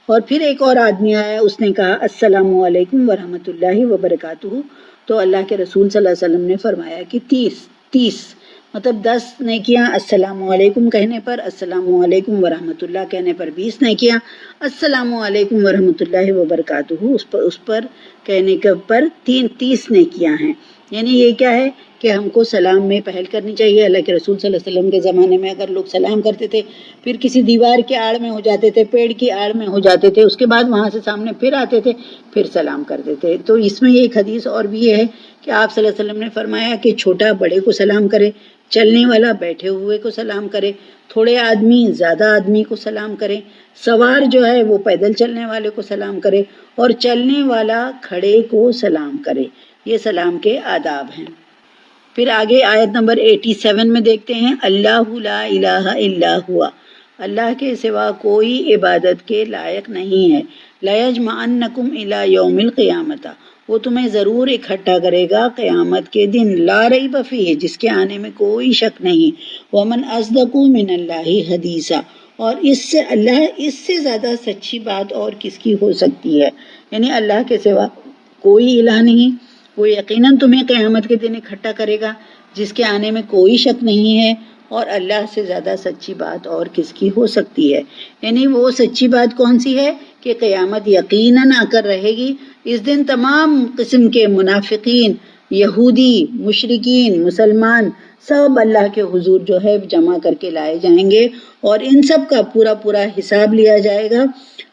اور پھر ایک اور آدمی آیا، اس نے کہا السلام علیکم ورحمۃ اللہ وبرکاتہ، تو اللہ کے رسول صلی اللہ علیہ وسلم نے فرمایا کہ 30 مطلب 10 نے کیا السلام علیکم کہنے پر، السلام علیکم ورحمۃ اللہ کہنے پر 20 نے کیا، السلام علیکم ورحمۃ اللہ وبرکاتہ اس پر کہنے پر 30 نے کیا ہیں. یعنی یہ کیا ہے کہ ہم کو سلام میں پہل کرنی چاہیے. اللہ کے رسول صلی اللہ علیہ وسلم کے زمانے میں اگر لوگ سلام کرتے تھے پھر کسی دیوار کے آڑ میں ہو جاتے تھے، پیڑ کی آڑ میں ہو جاتے تھے، اس کے بعد وہاں سے سامنے پھر آتے تھے، پھر سلام کرتے تھے. تو اس میں ایک حدیث اور بھی ہے کہ آپ صلی اللہ علیہ وسلم نے فرمایا کہ چھوٹا بڑے کو سلام کرے، چلنے والا بیٹھے ہوئے کو سلام کرے، تھوڑے آدمی زیادہ آدمی کو سلام کرے، سوار جو ہے وہ پیدل چلنے والے کو سلام کرے، اور چلنے والا کھڑے کو سلام کرے. یہ سلام کے آداب ہیں. پھر آگے آیت نمبر 87 میں دیکھتے ہیں اللہ لا الہ الا ہوا، اللہ کے سوا کوئی عبادت کے لائق نہیں ہے. لیجمعنکم الی یوم القیامۃ، وہ تمہیں ضرور اکٹھا کرے گا قیامت کے دن. لا ریب فیہ، جس کے آنے میں کوئی شک نہیں. ومن اصدق من اللہ حدیثا، اور اس سے زیادہ سچی بات اور کس کی ہو سکتی ہے. یعنی اللہ کے سوا کوئی الہ نہیں، وہ یقیناً تمہیں قیامت کے دن اکٹھا کرے گا جس کے آنے میں کوئی شک نہیں ہے، اور اللہ سے زیادہ سچی بات اور کس کی ہو سکتی ہے. یعنی وہ سچی بات کون سی ہے کہ قیامت یقیناً آ کر رہے گی. اس دن تمام قسم کے منافقین یہودی، مشرکین، مسلمان سب اللہ کے حضور جو ہے جمع کر کے لائے جائیں گے اور ان سب کا پورا پورا حساب لیا جائے گا۔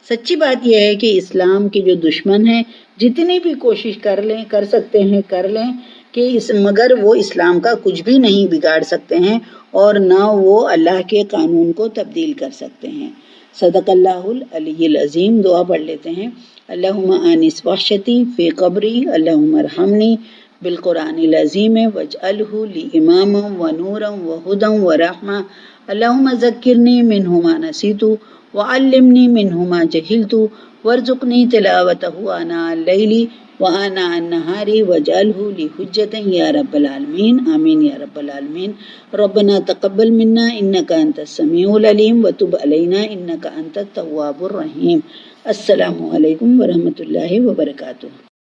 سچی بات یہ ہے کہ اسلام کے جو دشمن ہیں جتنی بھی کوشش کر سکتے ہیں کر لیں کہ مگر وہ اسلام کا کچھ بھی نہیں بگاڑ سکتے ہیں اور نہ وہ اللہ کے قانون کو تبدیل کر سکتے ہیں۔ صدق اللہ العلی العظیم۔ دعا پڑھ لیتے ہیں۔ اللہم آنس وحشتی فی قبری، اللہم ارحمنی بالقرآن العظیم واجعلہ لی اماما ونورا وہدا ورحمہ، اللہم ذکرنی منہ ما نسیت وعلمنی منہ ما جہلت وارزقنی تلاوتہ آناء اللیل وآناء النہار واجعلہ لی حجۃ یا رب العالمین، آمین یا رب العالمین۔ ربنا تقبل منا انک انت السمیع العلیم وتب علینا انک انت التواب الرحیم۔ السلام علیکم ورحمۃ اللہ وبرکاتہ۔